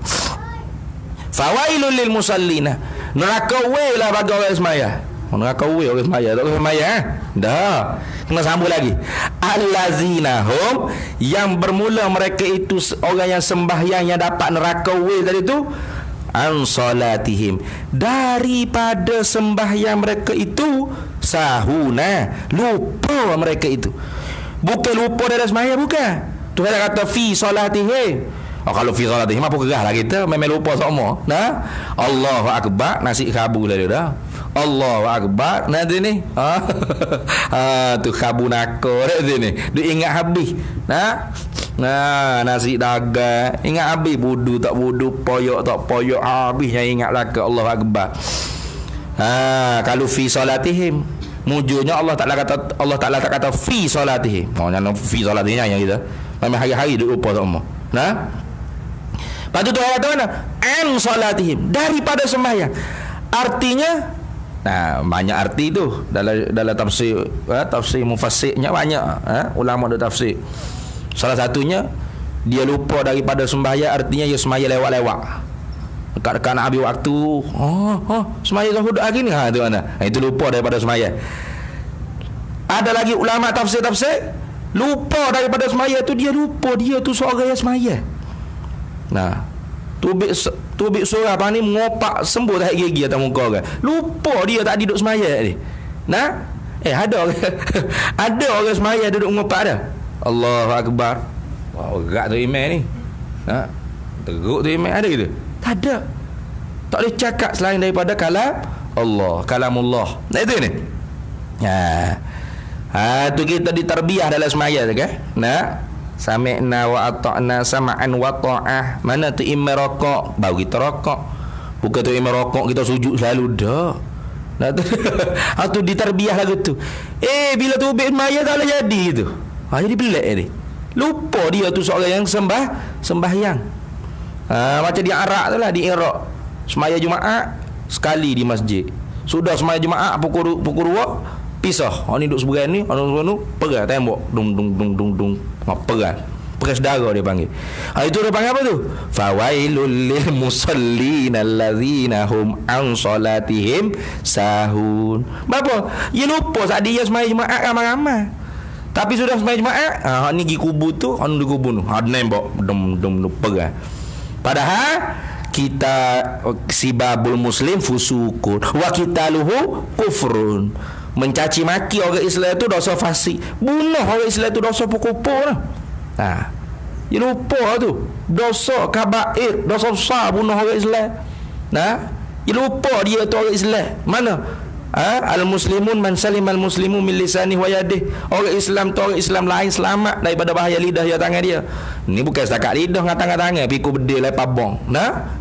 Fawailul lil musallina. Neraka lah bagi orang sembahyang. Neraka orang sembahyang, tak orang sembahyang. Dah. Kena sambung lagi. Allazina hum, yang bermula mereka itu orang yang sembahyang yang dapat neraka tadi tu an salatihim, daripada sembahyang mereka itu sahuna, lupa mereka itu. Bukan lupa dari sembahyang, bukan. Tuhan kata fi salatihim. Kalau fi salatihim apa gerah lah kita, memang lupa semua. Allahu akbar, nasi khabu lah dia dah. Allahu akbar nanti ni. Tu khabu nakor nanti ni. Dia ingat habis. Nasi dagang ingat habis, budu tak budu, poyok tak poyok, habisnya ingatlah ke Allahu akbar. Kalau fi salatihim, mujurnya Allah Taala tak kata fi salatihim. Jangan fi salatihim yang kita. Memang hari-hari duk lupa semua. Lepas tu Tuhan kata mana? An salatihim, daripada sembahyang. Artinya banyak arti tu dalam tafsir mufassirnya banyak ulama ada tafsir. Salah satunya dia lupa daripada sembahyang, artinya dia sembahyang lewat-lewat. Dekat-dekat nak habis waktu, sembahyang zuhur hari ni tu mana? Itu lupa daripada sembahyang. Ada lagi ulama tafsir lupa daripada sembahyang tu, dia lupa dia tu seorang yang sembahyang. Tubik surah apa ni mengopak sembuh tak gigi atas muka orang. Lupa dia tak duduk sembahyang ni. Ada orang ada orang sembahyang duduk mengopak dah. Allahu akbar. Wah, gerak tu imam ni. Teruk tu imam ada gitu. Tak ada. Tak boleh cakap selain daripada kalam Allah, kalamullah. Itu ni. Tu kita ditarbiyah dalam semaya tu kan. Nah, sami'na wa ata'na sama'an wa ta'ah. Mana tu imam rokok, baru kita rokok. Bukan tu imam rokok kita sujud selalu dah. Nah tu tu ditarbiyah lagu tu. Bila tu ubik semaya tak boleh jadi tu. Jadi pelik ni. Lupa dia tu seorang yang sembahyang. Macam di Arak tu lah, di Iraq. Semaya Jumaat sekali di masjid. Sudah semaya Jumaat pukul 2 pisah. Ni duduk sebelah ni, orang pegang tembok. Dung. Pegang saudara dia panggil. Itu dia panggil apa tu? Fawailul lil musallin allazina hum an salatihim sahun. Apa? Dia lupa saat dia semaya Jumaat ramai-ramai. Tapi sudah semaya Jumaat, ni pergi kubur tu, di kubur tu. Nembok dum pegang. Padahal kita sibabul muslim fusukun wa qitaluhu kufrun. Mencaci maki orang Islam itu dosa fasik. Bunuh orang Islam itu dosa pokok-pokok lah. Dia lupa tu. Dosa kabair, dosa besar bunuh orang Islam. Dia lupa dia tu orang Islam. Mana? Al-muslimun man salimal muslimu min lisanihi wa yadihi. Orang Islam tu orang Islam lain selamat daripada bahaya lidah dia tangan dia. Ni bukan setakat lidah dengan tangan-tangan piku bedil lepas bong.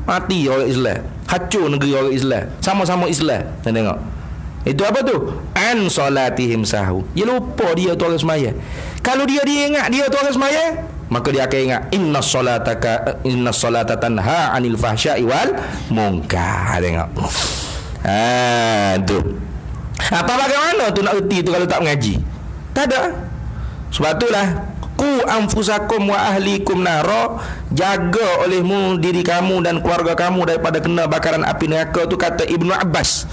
Mati orang Islam. Hancur negeri orang Islam. Sama-sama Islam. Tengok. Itu apa tu? An salatihim sahu. Dia lupa dia tu orang semaya. Kalau dia ingat dia tu orang semaya, maka dia akan ingat inna salata tanha 'anil fahsya'i wal munkar. Tengok. Tu. Apa bagaimana tu nak erti tu kalau tak mengaji? Tak ada. Sebab itulah ku anfusakum wa ahlikum nara, jaga olehmu diri kamu dan keluarga kamu daripada kena bakaran api neraka. Tu kata Ibnu Abbas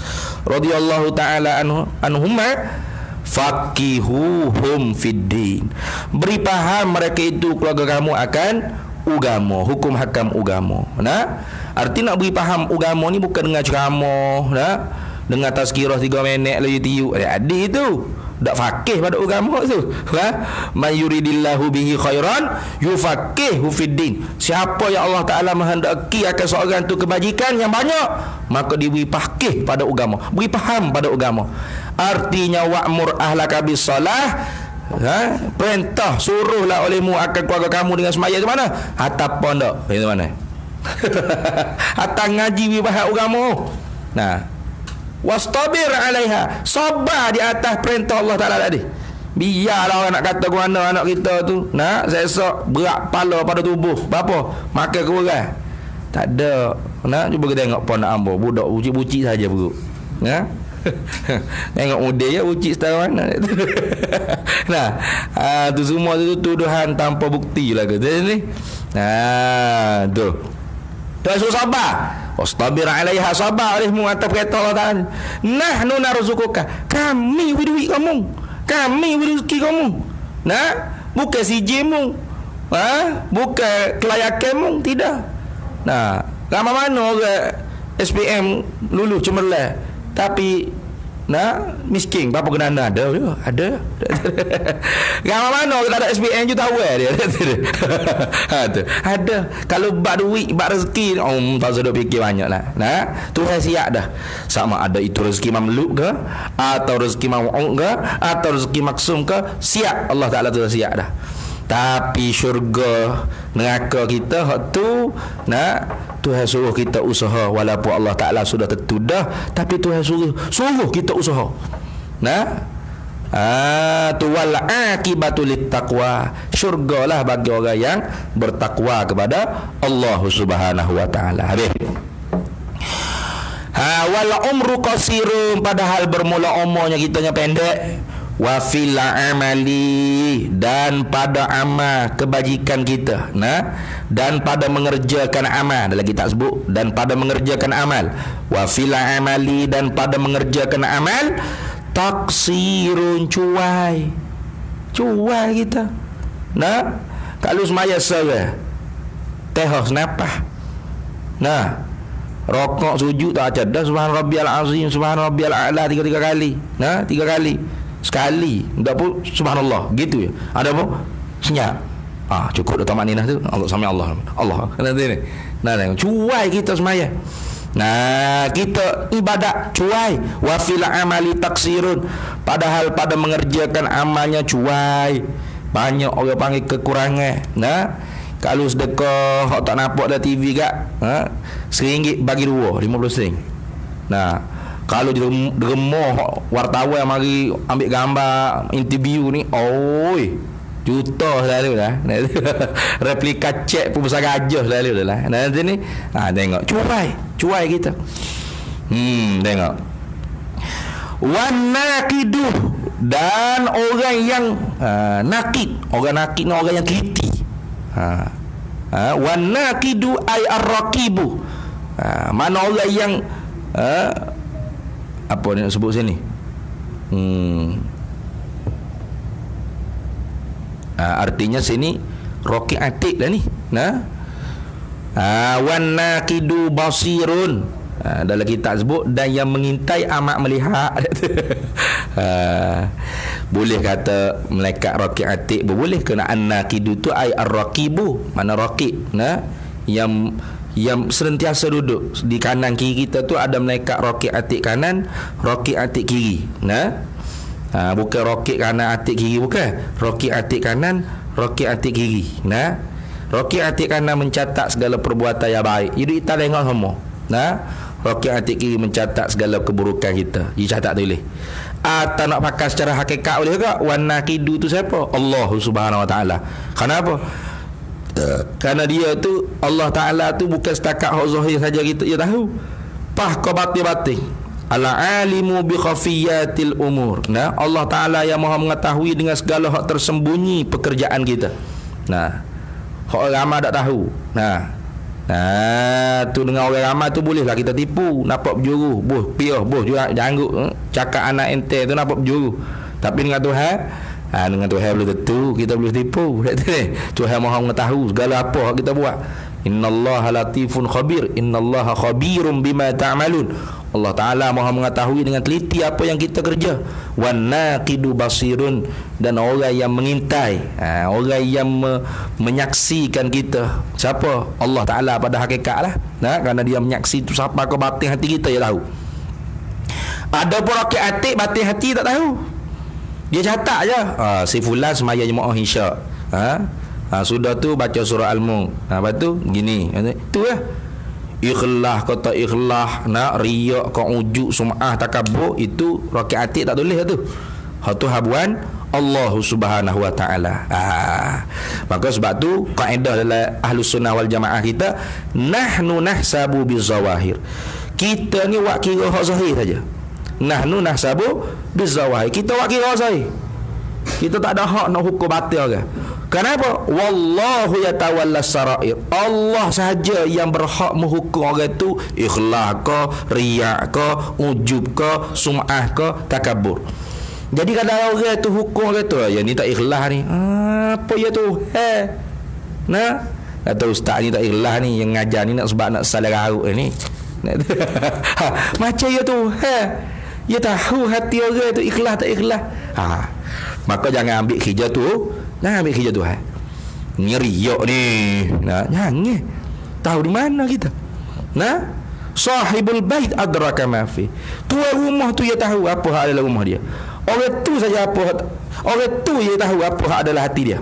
radhiyallahu taala anhuma, faqihuhum fid din. Beri faham mereka itu keluarga kamu akan agama, hukum hakam agama. Arti nak beri faham agama ni bukan dengan ceramah, dengan tazkirah 3 minit lagi tiup. Adik tu dak fakih pada agama tu. Man yuridillahu bihi khairan yufaqihu fid din. Siapa yang Allah Taala menghendaki akan seorang tu kebajikan yang banyak, maka diberi fakih pada agama, beri faham pada agama. Artinya wa'mur ahlaka bis salah, perintah suruhlah olehmu akan keluarga kamu dengan semaya ke mana? Atap pondok. Itu mana? Atang ngaji bahasa agama. Wastabir 'alaiha. Sabar di atas perintah Allah Taala tadi. Biarlah orang nak kata ke mana anak kita tu, esok berat kepala pada tubuh. Berapa? Makan kurang. Tak ada. Cuba kita tengok pon nak ambo, budak bucik-bucik saja perut. Tengok model ya ucik setara mana. Tu semua tu tuduhan tanpa bukti lah kata ni. Tu. Tu suruh sabar. Wastabir 'alaiha, sabar olehmu atas perintah Allah Taala. Nahnu narzuquka. Kami beri duit kamu. Kami beri rezeki kamu. Bukan sijimu. Bukan kelayakanmu, tidak. Ramai mana orang SPM lulus cemerlang tapi miskin berapa kena ada ramai mana orang tak ada SPM je tahu dia. Ada. Kalau bak duit bak rezeki tak sedap fikir banyak lah. Tuhan siap dah, sama ada itu rezeki mamluk ke atau rezeki mau'ud ke atau rezeki maksum ke, siap Allah Taala tu siap dah. Tapi syurga neraka kita hak tu Tuhan suruh kita usaha, walaupun Allah Taala sudah tentu dah, tapi Tuhan suruh kita usaha. Tu wal aqibatu lit taqwa. Syurgalah bagi orang yang bertakwa kepada Allah Subhanahu wa taala. Habis. Wal umru qasirun, padahal bermula umurnya kitanya pendek. Wa fil amali, dan pada amal kebajikan kita, dan pada mengerjakan amal. Ada lagi tak sebut, dan pada mengerjakan amal. Wa fil amali, dan pada mengerjakan amal. Taksirun, cuai kita. Kalau semaya sore tehos napah, rokok sujud tak ada, subhan rabbiyal azim, subhan rabbiyal a'la 3 kali. 3 kali. Sekali tak pun subhanallah gitu ya. Ada apa? Senyap. Cukup dah tamat ninah tu. Allah sami Allah. Allah. Nanti ni. Cuai kita semaya. Nah, kita ibadat cuai, wa fil amali taksirun. Padahal pada mengerjakan amalnya cuai. Banyak orang panggil kekurangan. Nah, kalau sedekah hak tak nampak dah TV kak, RM1 bagi 2, 50 sen. Nah, kalau dermoh wartawan mari ambil gambar interview ni, oi, juta selalu dah. Replika cek pun besar gajah selalu dah lah. Nanti ni, tengok cuai kita. Tengok. Wan naqidu, dan orang yang nakid. Orang nakid ni orang yang kriti. Wan naqidu ay ar-raqibu. Mana orang yang apa ni nak sebut sini? Artinya sini raqi atik lah ni. Wan naqidu basirun. Dalam kitab sebut dan yang mengintai amat melihat. Boleh kata malaikat raqib atid, boleh kena an-naqidu tu ay ar-raqibu, mana raqib, yang senantiasa duduk di kanan kiri kita tu ada malaikat raqib atid kanan, raqib atid kiri. Bukan raqib kanan atid kiri, bukan. Raqib atid kanan, raqib atid kiri. Raqib atid kanan mencatat segala perbuatan yang baik. Jadi kita tengok semua. Raqib atid kiri mencatat segala keburukan kita. Dicatat tulis. Tak nak pakai secara hakikat boleh ke? Wan naqidu tu siapa? Allah Subhanahu Wa Taala. Kenapa? Kerana dia tu Allah Taala tu bukan setakat hak zahir saja kita dia tahu. Ke batin-batin. Al-alimu bi khafiyatil umur. Allah Taala yang Maha mengetahui dengan segala hak tersembunyi pekerjaan kita. Hak ramai tak tahu. Tu dengan orang ramai tu bolehlah kita tipu, nampak berjuru, piah, janggut, cakap anak ente tu nampak berjuru. Tapi dengan Tuhan, dengan Tuhan boleh tentu kita boleh tipu. Tuhan Maha mengetahui segala apa kita buat. Innallaha latifun khabir, innallaha khabirum bima ta'malun. Allah Ta'ala Maha mengetahui dengan teliti apa yang kita kerja. Wan naqidu basirun, dan orang yang mengintai, orang yang menyaksikan kita. Siapa? Allah Ta'ala pada hakikat lah. Kerana dia menyaksi tu siapa ke batin hati kita, dia tahu. Ada pun raqib atid batin hati tak tahu. Dia catat je, si fulan semaya jemaah isyak. Sudah tu baca surah Al-Mulk. Lepas tu gini. Tu lah. Ikhlas kata ikhlas, riak kau ujuk sum'ah takabur, itu raqib atid tak tulis tu. Tu habuan Allah Subhanahu Wa Taala. Maka sebab tu kaedah dalam Ahlus Sunnah wal Jamaah kita, nahnu nahsabu bizawahir. Kita ni wak kira hak zahir saja. Nahnu nahsabu bizawahir. Kita wak kira zahir. Kita tak ada hak nak hukum batil ke. Kenapa? Wallahu yatawalla sarair. Allah sahaja yang berhak menghukum orang tu ikhlas ke, riak ke, ujub ke, sum'ah ke, takabur. Jadi kalau orang tu hukum orang tu, ya ni tak ikhlas ni. Apa ya tu? Kata ustaz ni tak ikhlas ni, yang ngajar ni nak sebab nak salah garuk ni. Macam ya tu. Ya tahu hati orang tu ikhlas tak ikhlas. Maka jangan ambil kerja tu. Jangan ambil kerja Tuhan. Ni riak ni. Jangan. Tahu di mana kita. Sahibul bait adraka ma fi. Tuan rumah tu dia tahu apa hak dalam rumah dia. Orang tu saja apa. Orang tu dia tahu apa hak dalam hati dia.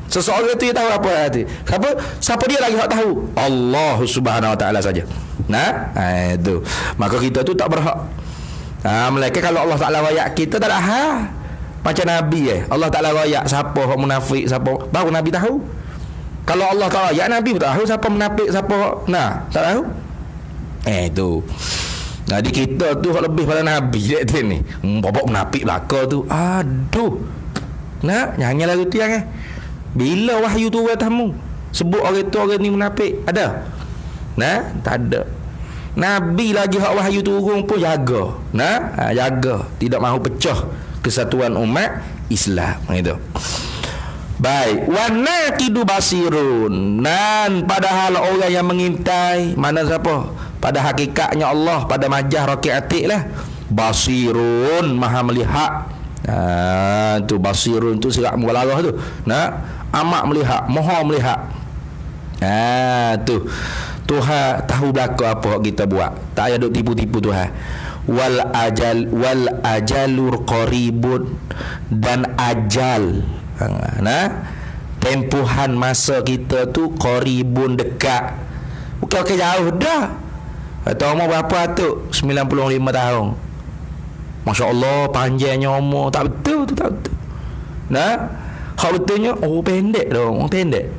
Seseorang tu dia tahu apa hati. Siapa dia lagi hak tahu? Allah Subhanahu Wa Taala saja. Itu. Maka kita tu tak berhak. Melainkan kalau Allah Taala wayak kita tak ada hak. Macam Nabi Allah Ta'ala rayak siapa orang munafik, siapa baru Nabi tahu. Kalau Allah Ta'ala rayak Nabi pun tak tahu siapa munafik, siapa tak tahu. Itu. Jadi kita tu lebih pada Nabi ni. Bapak munafik belaka tu. Aduh. Jangan lagu tiang Bila wahyu tu orang tamu sebut orang tu orang ni munafik, ada? Tak ada. Nabi lagi hak wahyu turun pun jaga. Jaga, tidak mahu pecah kesatuan umat Islam. Itu. Baik, wa naqidu basirun. Dan padahal orang yang mengintai, mana siapa? Pada hakikatnya Allah, pada majah raqib atid lah. Basirun, maha melihat. Tu basirun tu sirat mubalaghah tu. Amat melihat, maha melihat. Tu Tuhan tahu belaka apa kita buat. Tak payah duk tipu-tipu Tuhan. Wal ajalur qaribun, dan ajal. Tempuhan masa kita tu qaribun, dekat. Bukan jauh dah. Kata umur berapa tu? 95 tahun. Masya Allah, panjangnya umur. Tak betul tu, tak betul. Hak betulnya, pendek dong, pendek.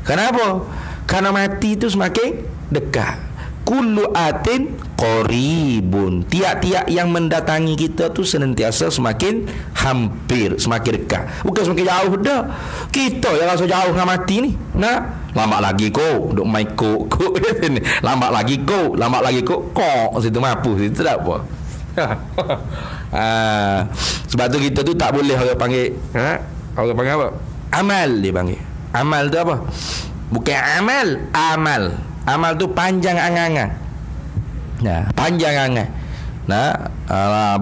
Kenapa? Karena mati tu semakin dekat. Kullu atin qaribun. Tiap-tiap yang mendatangi kita tu senantiasa semakin hampir, semakin dekat. Bukan semakin jauh dah. Kita yang rasa jauh dengan mati ni. Lambat lagi kok, duk main kok ni. Lambat lagi kok situ mampu situ tak apa. Sebab tu kita tu tak boleh orang panggil orang panggil apa? Amal dia panggil. Amal tu apa? Bukan amal. Amal tu panjang angan-angan. Panjang angan.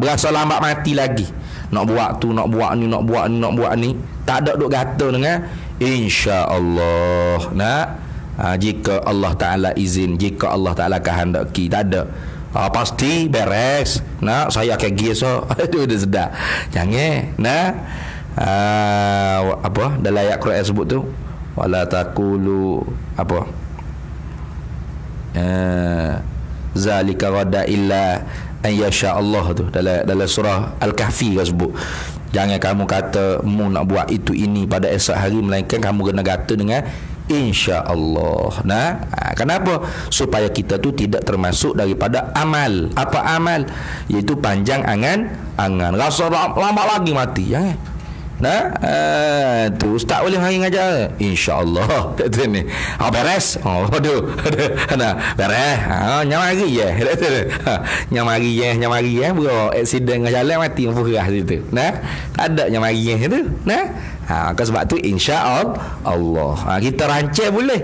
Berasa lambat mati lagi. Nak buat tu, nak buat ni. Tak ada duk gata dengan insya-Allah. Jika Allah Taala izin, jika Allah Taala kehendaki, tak ada. Pasti beres. Saya akan pergi esok. Itu dah sedap. Jangan. Apa dalam ayat Quran sebut tu? Wala taqulu apa? Zalika ghada illa an yasha Allah tu dalam surah Al-Kahfi kan sebut. Jangan kamu kata mu nak buat itu ini pada esok hari, melainkan kamu kena kata dengan insya-Allah. Kenapa? Supaya kita tu tidak termasuk daripada amal. Apa amal? Iaitu panjang angan. Rasa lambat lagi mati. Jangan. Tu ustaz boleh mari ngajar insya-Allah kata ni. Beres. Beres. Nyamari je. Nyamari je bro. Accident dengan jalan mati murah situ. Tak ada nyamari je tu. Sebab tu insya-Allah. Kita rancang boleh.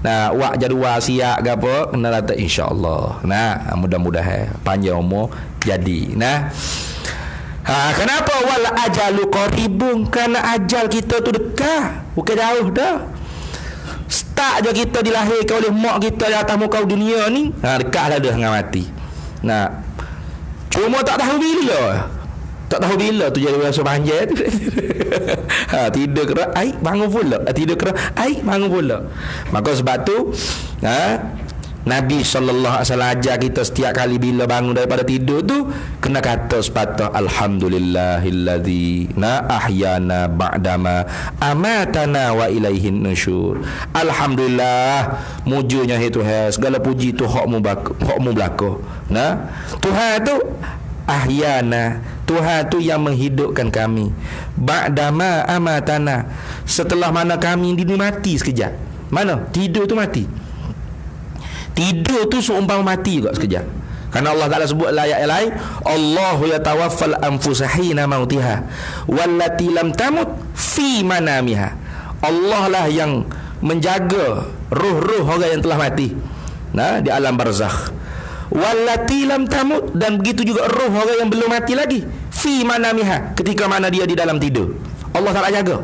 Wak jadual siap ke apa, kena kata insya-Allah. Mudah-mudahan panjang umur jadi. Kenapa wal ajalu qaribun? Kerana ajal kita tu dekat, bukan jauh dah. Start je kita dilahirkan oleh mak kita di atas muka dunia ni, dekatlah dah dengan mati. Cuma tak tahu bila. Tak tahu bila tu jadi rasa panjang tu. Tidur kera, bangun pula. Tidur kera, bangun pula. Maka sebab tu Nabi sallallahu alaihi wasallam ajar kita setiap kali bila bangun daripada tidur tu kena kata sepatah alhamdulillahilladzi ahyana ba'dama amatana wa ilaihin nusyur. Alhamdulillah, mujurnya itu segala puji tu hak mu belaka. Tuhan tu ahyana, Tuhan tu yang menghidupkan kami. Ba'dama amatana, setelah mana kami mati sekejap. Mana? Tidur tu mati. Tidur tu seumpama mati juga sekejap. Karena Allah Ta'ala sebut ayat yang lain, Allahu yatawaffal anfusa hina mautiha wallati lam tamut fi manamiha. Allah lah yang menjaga ruh-ruh orang yang telah mati di alam barzakh. Wallati lam tamut, dan begitu juga ruh orang yang belum mati lagi fi manamiha, ketika mana dia di dalam tidur. Allah Ta'ala jaga.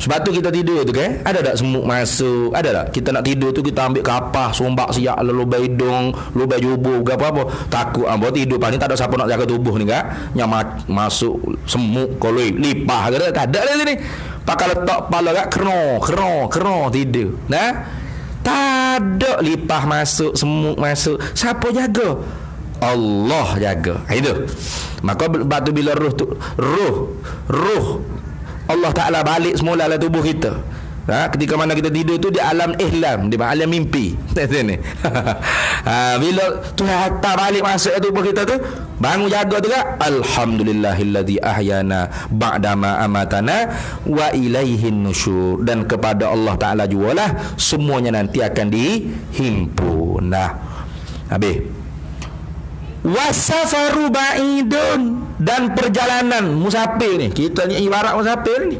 Sebab tu kita tidur tu kan, ada tak semut masuk? Ada tak? Kita nak tidur tu kita ambil kapas, sombak siap, lubai hidung, lubai jubur ke apa-apa. Takut buat tidur pani tak ada siapa nak jaga tubuh ni kan. Yang masuk semut, koloi, lipah ke tak ada lah ni. Pakai letak kepala kat kena tidur. Tak ada lipah masuk, semut masuk. Siapa jaga? Allah jaga. Itu. Maka batu bila ruh Allah Ta'ala balik semula dalam tubuh kita. Ketika mana kita tidur tu di alam ihlam, di alam mimpi. Bila Tuhan hantar balik masuk tubuh kita tu, bangun jaga tu kan, alhamdulillahilladzi ahyana ba'dama amatana wa ilaihin nusyur. Dan kepada Allah Ta'ala jugalah semuanya nanti akan dihimpun. Habis. Wasafaru ba'idun, dan perjalanan musafir ni, kita ni ibarat musafir ni.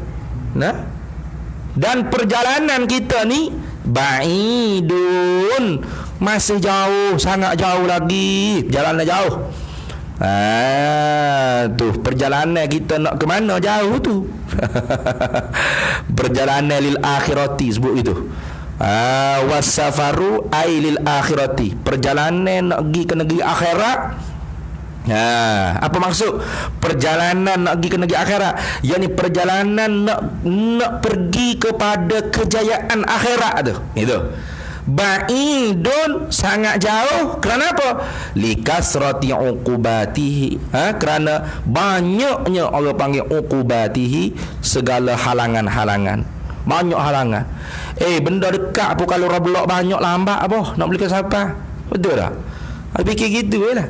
Dan perjalanan kita ni ba'idun, masih jauh, sangat jauh lagi. Perjalanan jauh. Tu perjalanan kita nak ke mana jauh tu. Perjalanan lil akhirati sebut itu. Wasafaru ailil akhirati, perjalanan nak pergi ke negeri akhirat. Apa maksud perjalanan nak pergi ke negeri akhirat? Yakni perjalanan nak pergi kepada kejayaan akhirat tu. Itu. Ba'idun, sangat jauh. Kerana apa? Likasrati uqubatihi, kerana banyaknya orang panggil uqubatihi, segala halangan-halangan. Banyak halangan. Benda dekat pun kalau Roblox banyak lambat apa nak beli ke siapa? Betul tak? Fikir gitu je lah.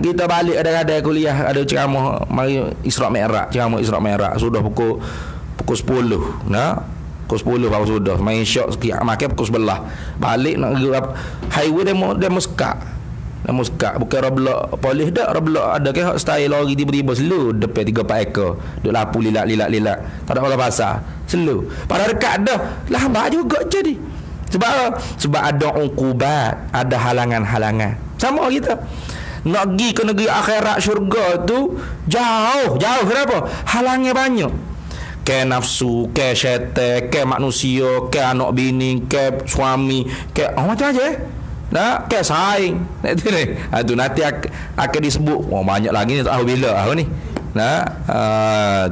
Kita balik ada kuliah, ada ceramah mari Isra' Mi'raj, ceramah Isra' Mi'raj sudah pukul 10. Pukul 10 baru sudah. Main syok sikit, makan pukul 11. Balik nak pergi highway demo skak. Demo skak bukan Roblox polis dak. Roblox ada ke style lori tiba-tiba slow depan 3-4 ekor. Duk lapu lilat. Tak ada orang pasar. Slow. Pada dekat dah lambat juga jadi. Sebab ada uqubat, ada halangan-halangan. Sama kita. Nak pergi ke negeri akhirat syurga tu jauh. Kenapa? Halangnya banyak. Ke nafsu, ke syaitan, ke manusia, ke anak bini, ke suami, ke macam aja. Ke saing. Tu nanti akan disebut. Banyak lagi ni tak tahu bila ni.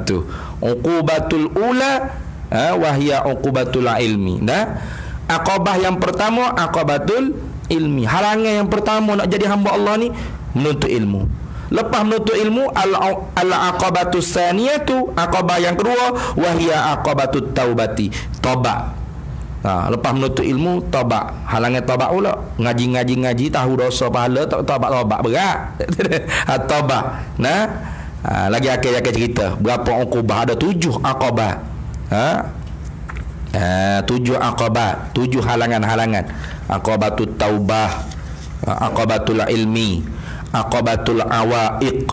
Tu uqubatul ula wahia uqubatul ilmi. Aqabah yang pertama aqabatul ilmi. Halangan yang pertama nak jadi hamba Allah ni menuntut ilmu. Lepas menuntut ilmu, al-aqabatus saniyatu, aqabah yang kedua, wahia aqabatut taubati, taubat. Lepas menuntut ilmu, taubat. Halangan taubat pula. Ngaji tahu dosa pahala, taubat berat. Taubat. Lagi akhir cerita berapa uqubah, ada 7 aqabah. 7 aqabah, 7 halangan-halangan. Aqabatut taubah, aqabatul ilmi, aqabatul awaiq,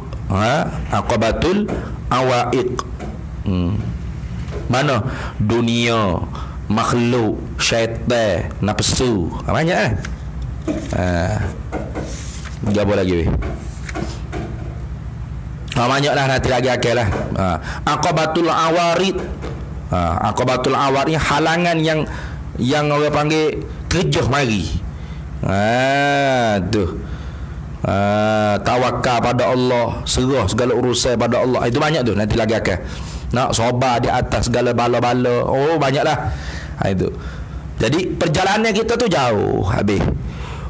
aqabatul awaiq. Mana? Dunia, makhluk, syaitan, nafsu. Banyak Jawab lagi weh. Banyaklah nanti lagi akhir lah. Aqabatul awarid. Aqabatul awarid ni halangan yang orang panggil terjah mari. Tu. Tawakal pada Allah, serah segala urusan pada Allah. Itu banyak tu nanti lagi akan. Nak sabar di atas segala bala-bala. Banyaklah. Itu. Jadi perjalanan kita tu jauh habis.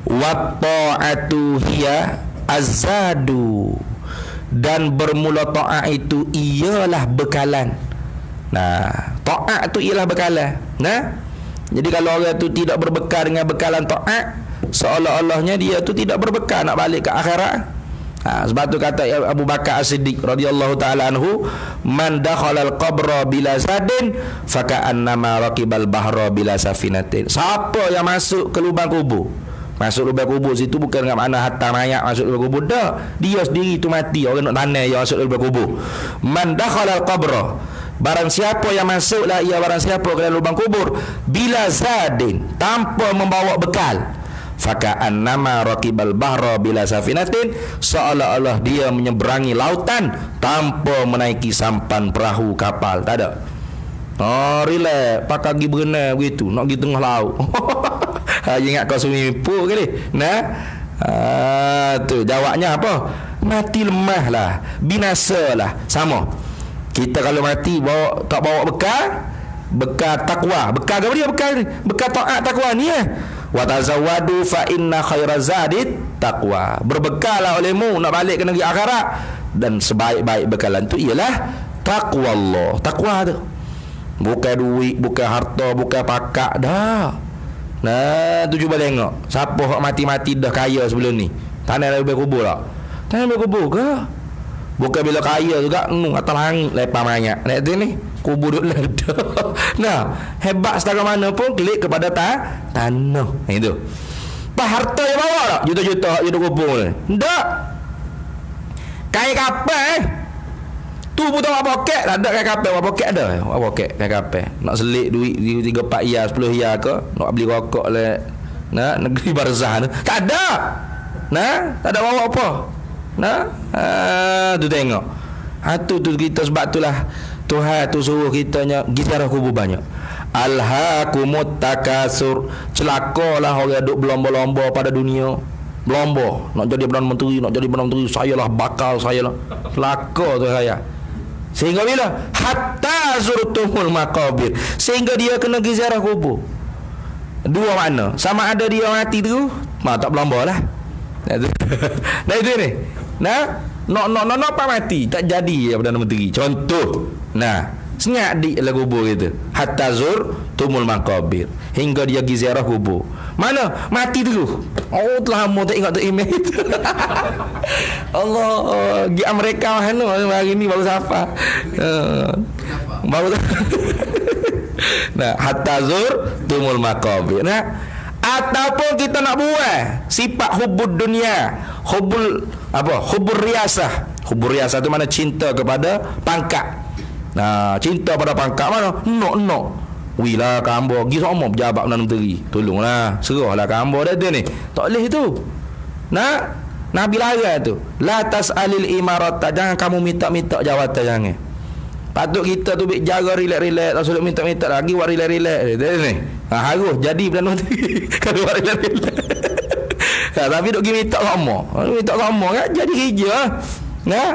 Wa ta'atu hiya azadu, dan bermula ta'at itu ialah bekalan. Ta'at tu ialah bekalan. Jadi kalau orang tu tidak berbekal dengan bekalan ta'at, seolah-olahnya dia tu tidak berbekal nak balik ke akhirat. Sebab tu kata Abu Bakar As-Siddiq radhiyallahu taala anhu, man dakhala al-qabra bila zadin faka'annama raqibal bahra bila safinatin. Siapa yang masuk ke lubang kubur, masuk lubang kubur situ bukan dengan makna hantar mayat masuk lubang kubur dah, dia sendiri tu mati, orang nak tanah yang masuk lubang kubur. Man dakhala al-qabra, barang siapa yang masuklah ia barang siapa ke dalam lubang kubur bila zadin, tanpa membawa bekal, faka'annama raqibal bahra bila safinatin, seolah-olah dia menyeberangi lautan tanpa menaiki sampan perahu kapal. Tak ada. Relax, pakai pergi berenang begitu, nak pergi tengah laut. Ingat kau swimming pool ke ni? Tu jawabnya apa? Mati lemah lah, binasa lah. Sama. Kita kalau mati tak bawa bekal takwa. Bekal apa dia bekal ni? Bekal taat takwa ni Wa tazawwadu fa inna khairaz zadit taqwa. Berbekallah olehmu nak balik ke negeri akhirat, dan sebaik-baik bekalan tu ialah takwa Allah. Takwa tu bukan duit, bukan harta, bukan pakak dah. Tu cuba tengok siapa hak mati-mati dah kaya sebelum ni. Tanah lebih kubur tak? Tanah lebih kubur ke? Bukan bila kaya juga atas langit lepas mayat. Nak tu ni kubur duk ledak. Hebat setara mana pun klik kepada tanah. Itu. Pak harta yang bawa tak? Juta-juta hak hidup kubur ni. Tak. Kain kapal tu pun tak poket tak ada. Kain kapal poket ada. Poket kain kapal. Nak selit duit 3-4 ya 10 ya ke, nak beli rokok le negeri barzah tu. Tak ada. Tak ada bawa apa. Tu tengok. Tu kita sebab itulah Tuhan tu suruh kita pergi ziarah kubur banyak. Alhaakumut takasur. Celakalah orang duk berlomba-lomba pada dunia. Berlomba nak jadi Perdana Menteri, nak jadi Perdana Menteri, sayalah bakal sayalah. Celaka tu saya. Sehingga bila hatta zurtumul maqabir, sehingga dia kena pergi ziarah kubur. Dua makna. Sama ada dia mati tu, tak berlomba lah. Nah itu ni. Nah, nak apa mati tak jadi Perdana Menteri. Contoh. Nah, senyap di lah kubur gitu. Hatta zurtumul maqabir, hingga dia pergi ziarah kubur. Mana? Mati dulu. Oh, telah lama tak ingat tu email itu. Allah, pergi Amerika mana hari ni baru sapa. Baru nah, hatta zurtumul maqabir. Nah, ataupun kita nak buat sifat hubud dunia, hubur riasah. Hubur riasah tu mana cinta kepada pangkat. Nah, cinta pada pangkat mana? Nok. Wila kambo pergi semua pejabat Perdana Menteri. Tolonglah, serahlah kambo dah tu ni. Tak boleh tu. Nah, Nabi larang tu. La tas'alil imarata, jangan kamu minta-minta jawatan jangan. Patut kita tu bik jaga relax-relax, tak sulit minta-minta lagi buat relax-relax. Dia ni. Harus jadi Perdana Menteri kalau buat relax-relax. Tapi duk pergi minta sama. Minta sama kan jadi kerja. Nah,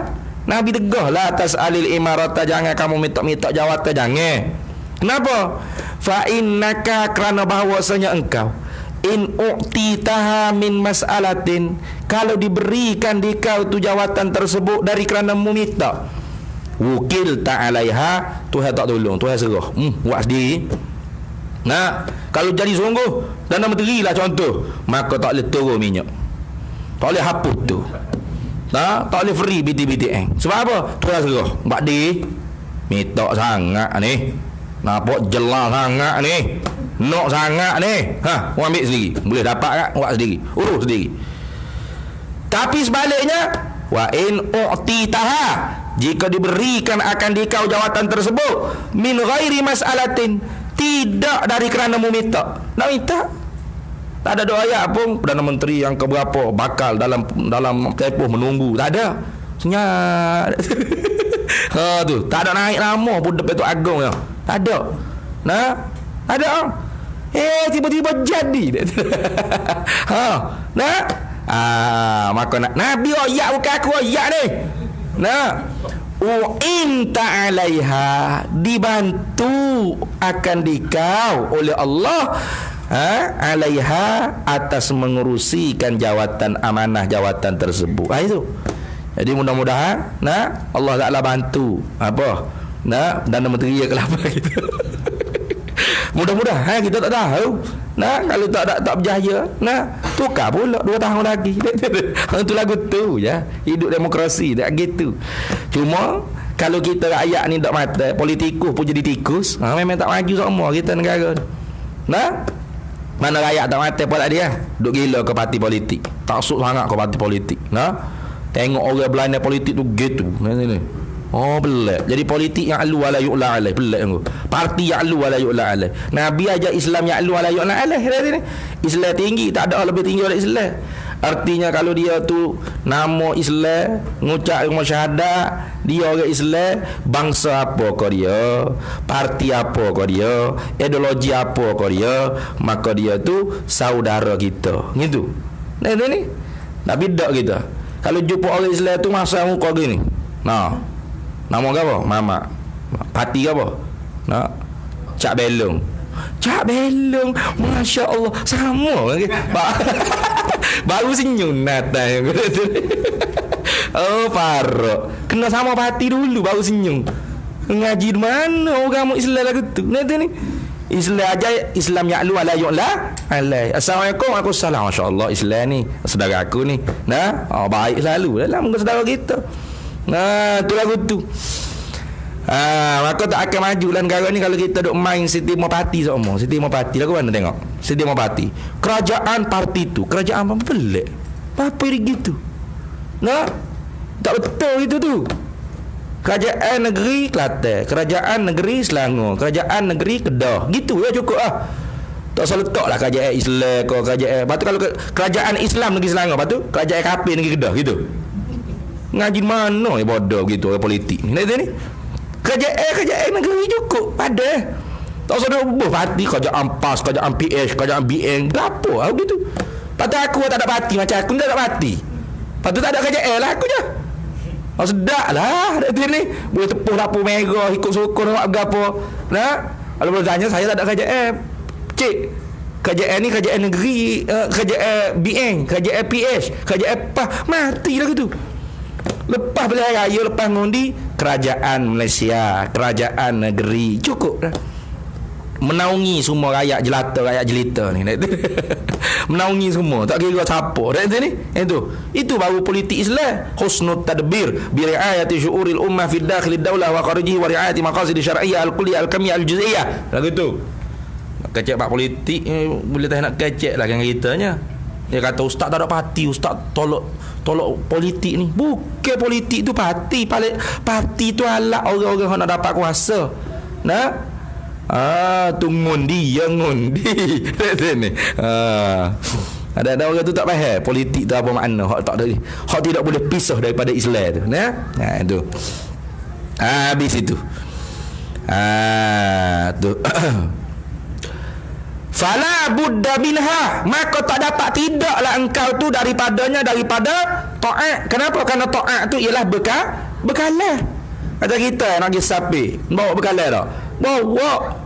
Nabi tegah la tas'alil imarata, jangan kamu minta-minta jawatan jangan. Kenapa? Fa innaka, kerana bahawasanya engkau in u'titaha min mas'alatin, kalau diberikan di kau tu jawatan tersebut dari kerana meminta, wukil ta'alaiha, Tuhan tak tolong, Tuhan serah. Buat sendiri. Nah, kalau jadi sungguh Perdana Menteri lah contoh, maka tak boleh turun minyak, tak boleh hapus tu. Tak boleh free BTBTN. Sebab apa? Tuhan serah. Buat di minta sangat ni. Nampak jelas sangat ni. Nak sangat ni. Orang ambil sendiri. Boleh dapat tak? Buat sendiri. Urus sendiri. Tapi sebaliknya, wa in u'titaha, jika diberikan akan dikau jawatan tersebut min ghairi mas'alatin, tidak dari kerana meminta. Nak minta? Tak ada doa ayat pun Perdana Menteri yang keberapa bakal dalam tempoh menunggu. Tak ada. Senyap. Tu, tak ada naik nama pun depan tu agung ya. Tak ada. Nah, ada. Tiba-tiba jadi. Nah. Maka nak Nabi ayat bukan aku ayat ni. Nah. In ta'alaiha, dibantu akan dikau oleh Allah alaiha, atas mengurusikan jawatan amanah jawatan tersebut. Itu. Jadi mudah-mudahan Allah Taala bantu Perdana Menteri ya kelapa kita. Mudah-mudahan kita tak tahu. Kalau tak berjaya, tukar pula 2 tahun lagi. Itu lagu tu ya. Hidup demokrasi tak gitu. Cuma kalau kita rakyat ni tak mata, politikus pun jadi tikus, memang tak maju semua kita negara. Mana rakyat tak mata pula dia. Duk gila ke parti politik. Taksub sangat ke parti politik. Tengok orang Belanda politik tu gitu. Oh, pelik. Jadi politik yang alu wala yu'la alaih. Pelik tu. Parti yang alu wala yu'la alaih. Nabi ajar Islam yang alu wala yu'la alaih. Islam tinggi, tak ada lebih tinggi daripada Islam. Artinya kalau dia tu nama Islam, ngucap dengan syahadat, dia orang Islam, bangsa apa kau dia, parti apa kau dia, ideologi apa kau dia, maka dia tu saudara kita. Gitu. Ni. Tak beda kita. Kalau jumpa orang Islam tu masa muka gini. Nama apa? Mama. Parti apa? Cak Belong. Cak Belong. Masya Allah. Sama. Baru senyum Nathan. Oh, parah. Kena sama parti dulu baru senyum. Ngaji di mana orang Islam lagu tu? Nathan ni. Islam aja, Islam ya'lu ala yu'la alai. Assalamualaikum. Waalaikumsalam. Masya-Allah Islam ni saudara aku ni. Baik selalu dalam saudara kita. Tu lagu tu. Maka tak akan maju dalam negara ni kalau kita duk main sistem parti semua. Sistem parti lagu mana tengok? Sistem parti. Kerajaan parti tu, kerajaan apa pelik. Apa gitu? Tak betul itu tu. Kerajaan negeri Kelantan, kerajaan negeri Selangor, kerajaan negeri Kedah. Gitu ya cukup lah. Tak usah letaklah kerajaan Islam ke kerajaan. Lepas tu kalau kerajaan Islam negeri Selangor, lepas tu kerajaan kafir negeri Kedah gitu. Ngaji mana bodoh gitu orang politik ni. Kerajaan negeri cukup ada. Tak usah duk parti kerajaan PAS, kerajaan PS, kerajaan BN, berapa gitu. Patut aku tak ada parti macam aku tak ada parti. Patut tak ada kerajaan lah aku je. Oh sedap lah dak ni. Boleh tepuh lampu merah ikut sokong nak gapo. Nah, kalau boleh tanya saya tak ada kerajaan. Cik, kerajaan ni kerajaan negeri, kerajaan BN, kerajaan PS, kerajaan PAS, matilah gitu. Lepas beli raya, lepas ngundi, kerajaan Malaysia, kerajaan negeri, cukup dah. Menaungi semua rakyat jelata, rakyat jelita ni. Menaungi semua, tak kira siapa. Itu baru politik Islam. Husnul tadbir bi riayati syu'uril ummah fi dakhil ad-daulah wa kharijihi wa riayati maqasid syar'iyyah al-kulliyah al-kamiyah al-juz'iyyah. Lagu tu. Nak kecek bab politik boleh tak nak kecek lah kan kitanya. Dia kata ustaz tak ada parti, ustaz tolak politik ni. Bukan politik tu parti. Parti tu alat orang-orang yang nak dapat kuasa. Nah, tu ngundi yang ngundi. Ni. Ada orang tu tak faham politik tu apa makna. Hak tidak boleh pisah daripada Islam tu. Nah, itu. Habis itu. Tu. Fala budda minha, maka tak dapat tidaklah engkau tu daripada taat. Kenapa? Kerana taat tu ialah bekalan. Kata kita nak pergi sapi, bawa bekalan dah. Bawa.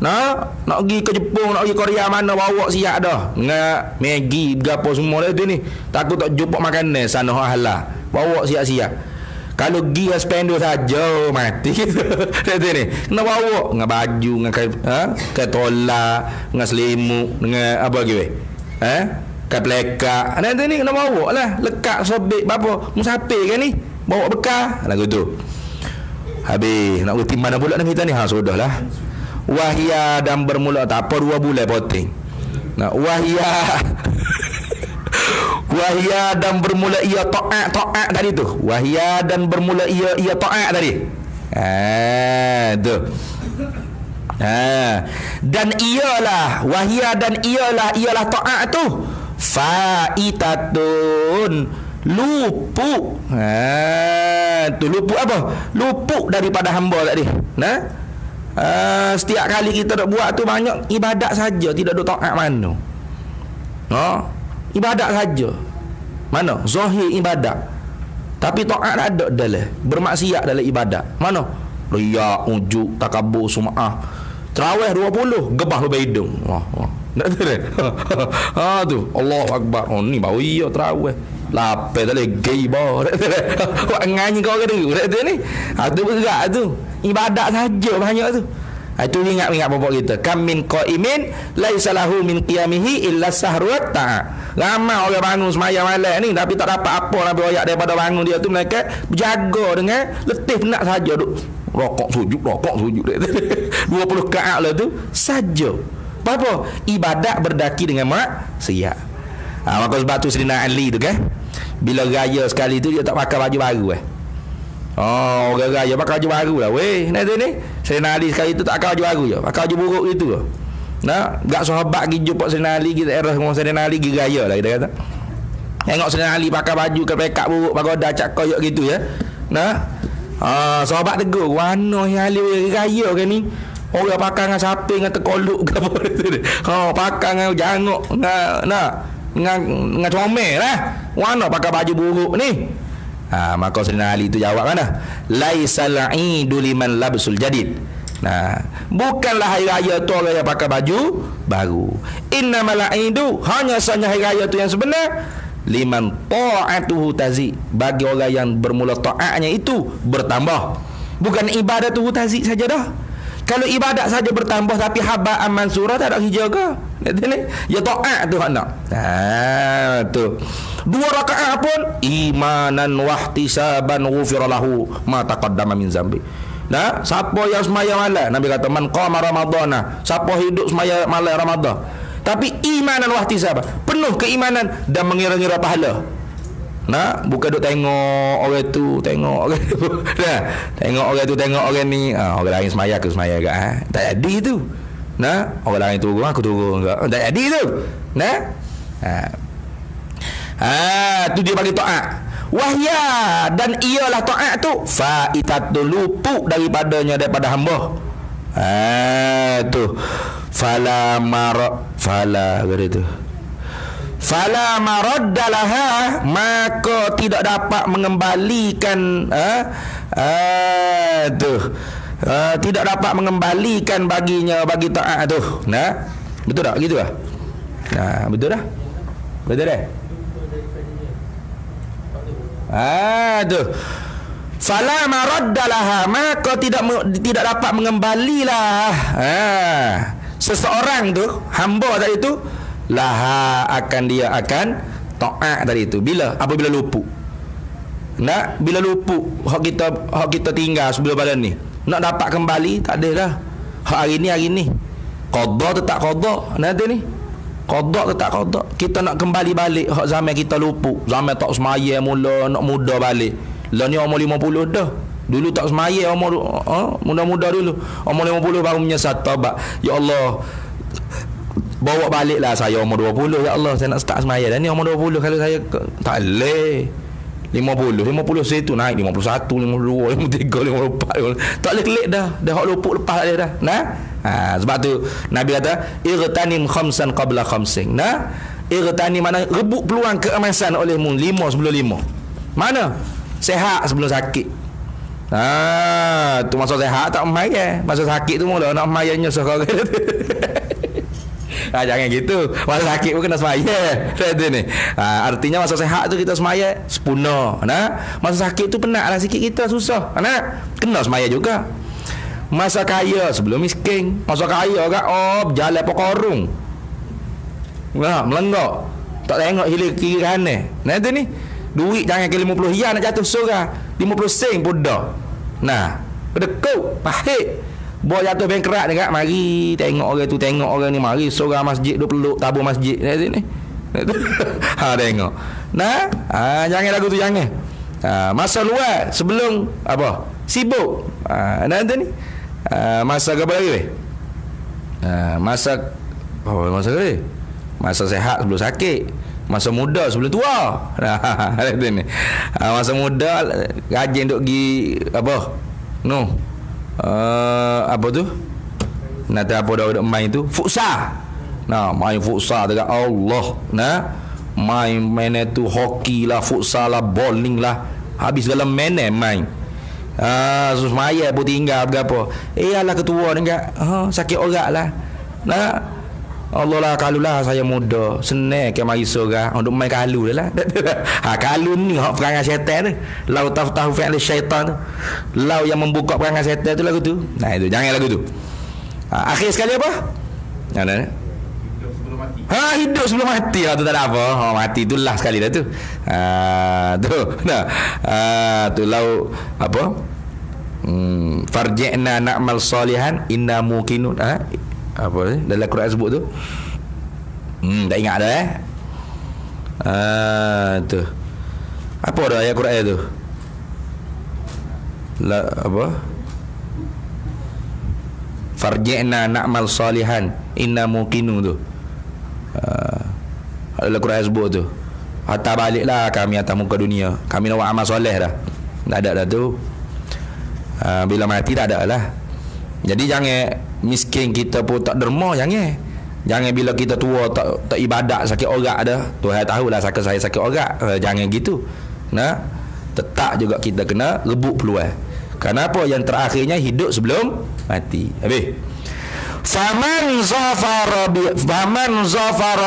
Nak pergi ke Jepun, nak pergi Korea mana bawa siap dah. Dengan Maggi gapo semua dah tu ni. Takut tak jumpa makanan sana halal. Bawa siap-siap. Kalau pergi spendo saja mati. Kata ni. Kena bawa dengan baju, dengan ketola, dengan selimut, dengan apa lagi kat pelekak. Nanti ni kena bawa lah. Lekat sobek apa musafir kan ni. Bawa bekal lagu tu. Habis nak uti mana pula kita ni sudahlah. Wahia dan bermula tak apa 2 bulan poting. Nah, wahia dan bermula ia taat tadi tu. Wahia dan bermula ia taat tadi. Tu. Dan ialah wahia dan ialah taat tu faitatun lupuk. Tu lupuk apa? Lupuk daripada hamba tadi. Setiap kali kita nak buat tu banyak ibadat saja, tidak ada taat mana. Ibadat saja. Mana? Zahir ibadat. Tapi taat ada dalam bermaksiat dalam ibadat. Mana? Riak, ujub, takabur, sum'ah. Tarawih 20, gebah lubang hidung. Tak ada. Tu. Allahu akbar. Ni baru iya tarawih. Lapar tak boleh gay bawah. Wak nganyi kau ke tu. Tak ni. Tu bergerak tu. Ibadat saja banyak tu. Itu ingat bapak kita. Kam min qaimin laisa lahu min qiyamihi illa sahruat ta. Ramai orang bangun sembahyang malam ni tapi tak dapat apa Nabi royak daripada bangun dia tu, mereka berjaga dengan letih penat saja duk rokok sujud 20 kaat lah tu saja. Apa? Ibadat berdaki dengan maksiat. Maka sebab tu Sayyidina Ali tu kan, bila raya sekali tu dia tak pakai baju baru orang raya pakai baju baru lah weh. Nanti ni Sayyidina Ali sekali tu tak pakai baju baru je, pakai baju buruk gitu lah. Gak sahabat pergi jumpa Sayyidina Ali kita era dengan Sayyidina Ali pergi raya lah kita kata. Tengok Sayyidina Ali pakai baju kepekak buruk, pakai dacak koyak gitu ya. Sahabat tegur, "Mana yang Ali pergi raya kan ni? Orang pakai dengan sapi dengan terkoluk ke apa tu. Pakai dengan janguk dengan comel lah. Mana pakai baju buruk ni?" Maka Sayyidina Ali tu jawab mana? Laisal aidu liman labsul jadid. Bukanlah hari raya tu orang yang pakai baju baru. Innamal aidu, hanya sahaja hari raya tu yang sebenar liman ta'atuhu tazi, bagi orang yang bermula taatnya itu bertambah. Bukan ibadat tu tazi saja dah. Kalau ibadat saja bertambah tapi haba'an mansura tak ada hijau ke? Ya taat tu hendak. Tu. 2 rakaat pun imanan wahtisaban ghufira lahu ma taqaddama min zambi. Siapa yang sembahyang malam, Nabi kata man qama ramadhana, siapa hidup sembahyang malam Ramadan tapi imanan wahtisaban, penuh keimanan dan mengira-ngira pahala. Bukan duk tengok orang tu, tengok orang tu. Tengok orang tu, tengok orang ni. Orang lain semaya ke semaya ke. Tak jadi tu. Orang lain turun, aku turun ke. Tak jadi tu. Tu dia bagi taat. Wahya dan ialah taat tu faitatun lupuk daripadanya daripada hamba. Tu fala kata tu. Fala maraddalaha, maka tidak dapat mengembalikan tidak dapat mengembalikan baginya bagi taat tu. Nah, betul tak gitu ah? Nah, betul dah. Betul dah. Tu fala maraddalaha, maka tidak dapat mengembalilah seseorang tu, hamba tadi tu, laha akan dia akan taat tadi tu apabila luput. Nak bila luput hak kita tinggal sebelum badan ni, nak dapat kembali tak ada dah. Hak hari ni qada tu tak qada, nanti ni qada tu tak qada. Kita nak kembali balik hak zaman kita luput, zaman tak semaya mula nak muda balik. Lah ni umur 50 dah. Dulu tak semaya umur muda-muda dulu. Umur 50 baru menyesal taubat. Ya Allah, bawa baliklah saya umur 20. Ya Allah, saya nak start semaya dah ni umur 20. Kalau saya tak boleh 50 situ naik 51, 52, 53, 54. Tak boleh kelik dah. Dah hak luput lepas dia dah. Nah. Sebab tu Nabi kata irtanim khamsan qabla khamsin. Nah, irtani mana rebut peluang keemasan olehmu 5 sebelum 5. Mana? Sehat sebelum sakit. Tu masa sehat tak maya. Masa sakit tu mula nak mayanya sekarang. Jangan gitu. Masa sakit pun kena semaya. Ni. Artinya masa sehat tu kita semaya sempurna. Masa sakit tu penatlah sikit kita, susah. Kena semaya juga. Masa kaya sebelum miskin. Masa kaya kan berjalan pekorung. Melenggak. Tak tengok hilir kiri kanan. Nanti ni duit jangan ke 50 hiyar nak jatuh surga. 50 sen pun dah. Nah, pedekuk, pahit. Bawa jatuh bengkerak dekat, mari tengok orang tu, tengok orang ni, mari surga masjid duk peluk tabur masjid ni. Tengok. Nah, jangan lagu tu jangan. Masa luar sebelum apa? Sibuk. Nanti ni masa apa lagi? Masa ke? Masa sehat sebelum sakit. Masa muda sebelum tua. Masa muda rajin duk gi apa? Apa tu? Nak tahu apa dah main tu? Futsal. Main futsal dekat Allah. Main tu hoki lah, futsal lah, bowling lah. Habis segala main. Semaya pun tinggal berapa. Alah ketua ni enggak. Sakit orak lah. Allah lah, kalulah saya muda senang ke mari surga untuk main kalu dah lah. Kalu ni hak perangai syaitan tu. Lau taftahu fi'li syaitan tu. Lau yang membuka perangai syaitan tu lagu tu. Itu jangan lagu tu. Akhir sekali apa? Hidup sebelum mati. Hidup sebelum mati lah tu tak ada apa. Mati tu lah sekali dah tu. Tu lau apa? Farji'na na'mal salihan inna muqinun. Apa dalam Quran sebut tu? Tak ingat dah tu. Apa dah ayat Quran tu? Apa? Farji'na na'mal salihan inna muqinun tu. Dalam Quran sebut tu. Hantar baliklah kami atas muka dunia. Kami nak buat amal soleh dah. Tak ada dah tu. Bila mati tak ada lah. Jadi jangan miskin kita pun tak derma, jangan bila kita tua tak ibadat sakit orak dah. Tuhan tahulah saya sakit orak. Jangan gitu. Tetap juga kita kena rebut peluang. Kenapa? Yang terakhirnya hidup sebelum mati. Habis. Faman zafara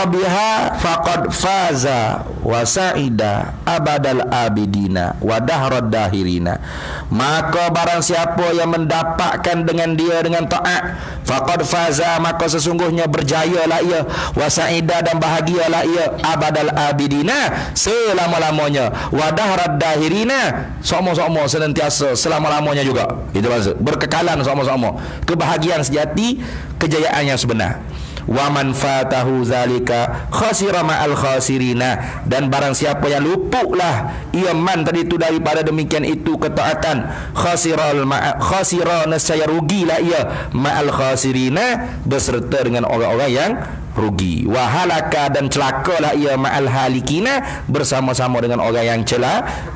biha faqad faza wa sa'ida abadal abidina wa dahrad dahirina. Maka barang siapa yang mendapatkan dengan dia dengan taat, faqad faza, maka sesungguhnya berjayalah ia, wa sa'ida, dan bahagialah ia, abadal abidina, selama-lamanya, wa dahrad dahirina, sama-sama senantiasa selama-lamanya juga. Itu maksud berkekalan sama-sama, kebahagiaan sejati, kejayaan yang sebenar. Wa man fatahu zalika khasira ma'al khasirina, dan barang siapa yang luputlah ia man tadi itu daripada demikian itu ketaatan, khasira nescaya rugilah ia, ma'al khasirina, beserta dengan orang-orang yang rugi. Wa halaka, dan celakalah ia, ma'al halikina, bersama-sama dengan orang yang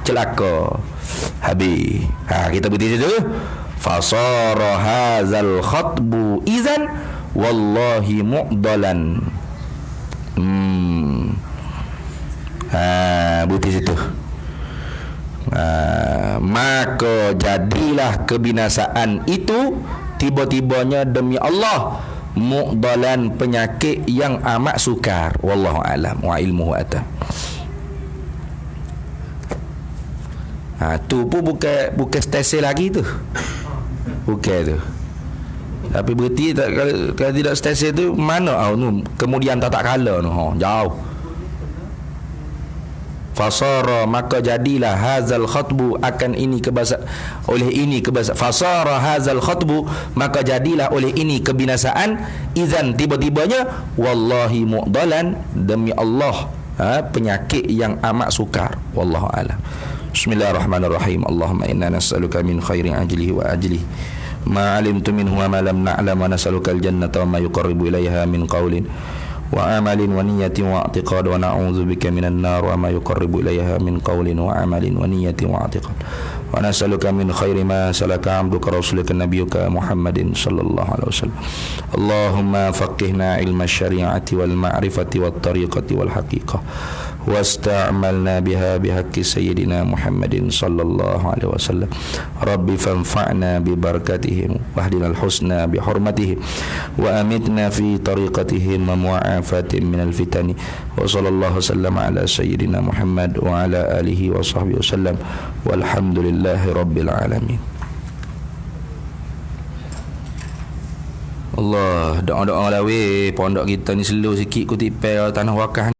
celaka. Habis. Kita berhenti situ. fasara hadzal khatbu idzan wallahi mu'dalan. Buti situ. Maka jadilah kebinasaan itu tiba-tibanya demi Allah mu'dalan, penyakit yang amat sukar. Wallahu alam wa ilmuhu atam. Tu pun bukan stesen lagi tu. Bukan tu. Tapi berarti kalau tidak stesen tu mana tu kemudian tak kala tu jauh. Fasara, maka jadilah hazal khatbu, akan ini oleh ini kebasaan. Fasara hazal khatbu, maka jadilah oleh ini kebinasaan. Izan, tiba-tibanya, wallahi mu'dalan, demi Allah, penyakit yang amat sukar. Wallahu a'lam. Bismillahirrahmanirrahim. Allahumma inna nas'aluka min khairi ajlihi wa ajlihi ma 'alimtu minhu wa ma lam na'lam, wa nas'aluka al-jannata wa ma yuqarribu ilayha min qawlin wa amalin wa niyyatin wa i'tiqad, wa na'udzu bika minan nar wa ma yuqarribu ilayha min qawlin wa amalin wa niyyatin wa i'tiqad, wa nas'aluka min khairi ma salaka 'abduka rasulika nabiyyuka Muhammadin sallallahu alaihi wasallam. Allahumma faqihna ilma syari'ati wal ma'rifati wat tariqati wal haqiqah واستعملنا بها بحق سيدنا محمد صلى الله عليه وسلم. ربي فانفعنا ببركتهم واهدنا الحسنى بحرمتهم وأمتنا في طريقتهم ومعافاة من الفتن. وصلى الله وسلم على سيدنا محمد وعلى آله وصحبه وسلم والحمد لله رب العالمين. Allah, doa-doa lah weh. Pondok kita ni slow sikit kutip tanah wakah.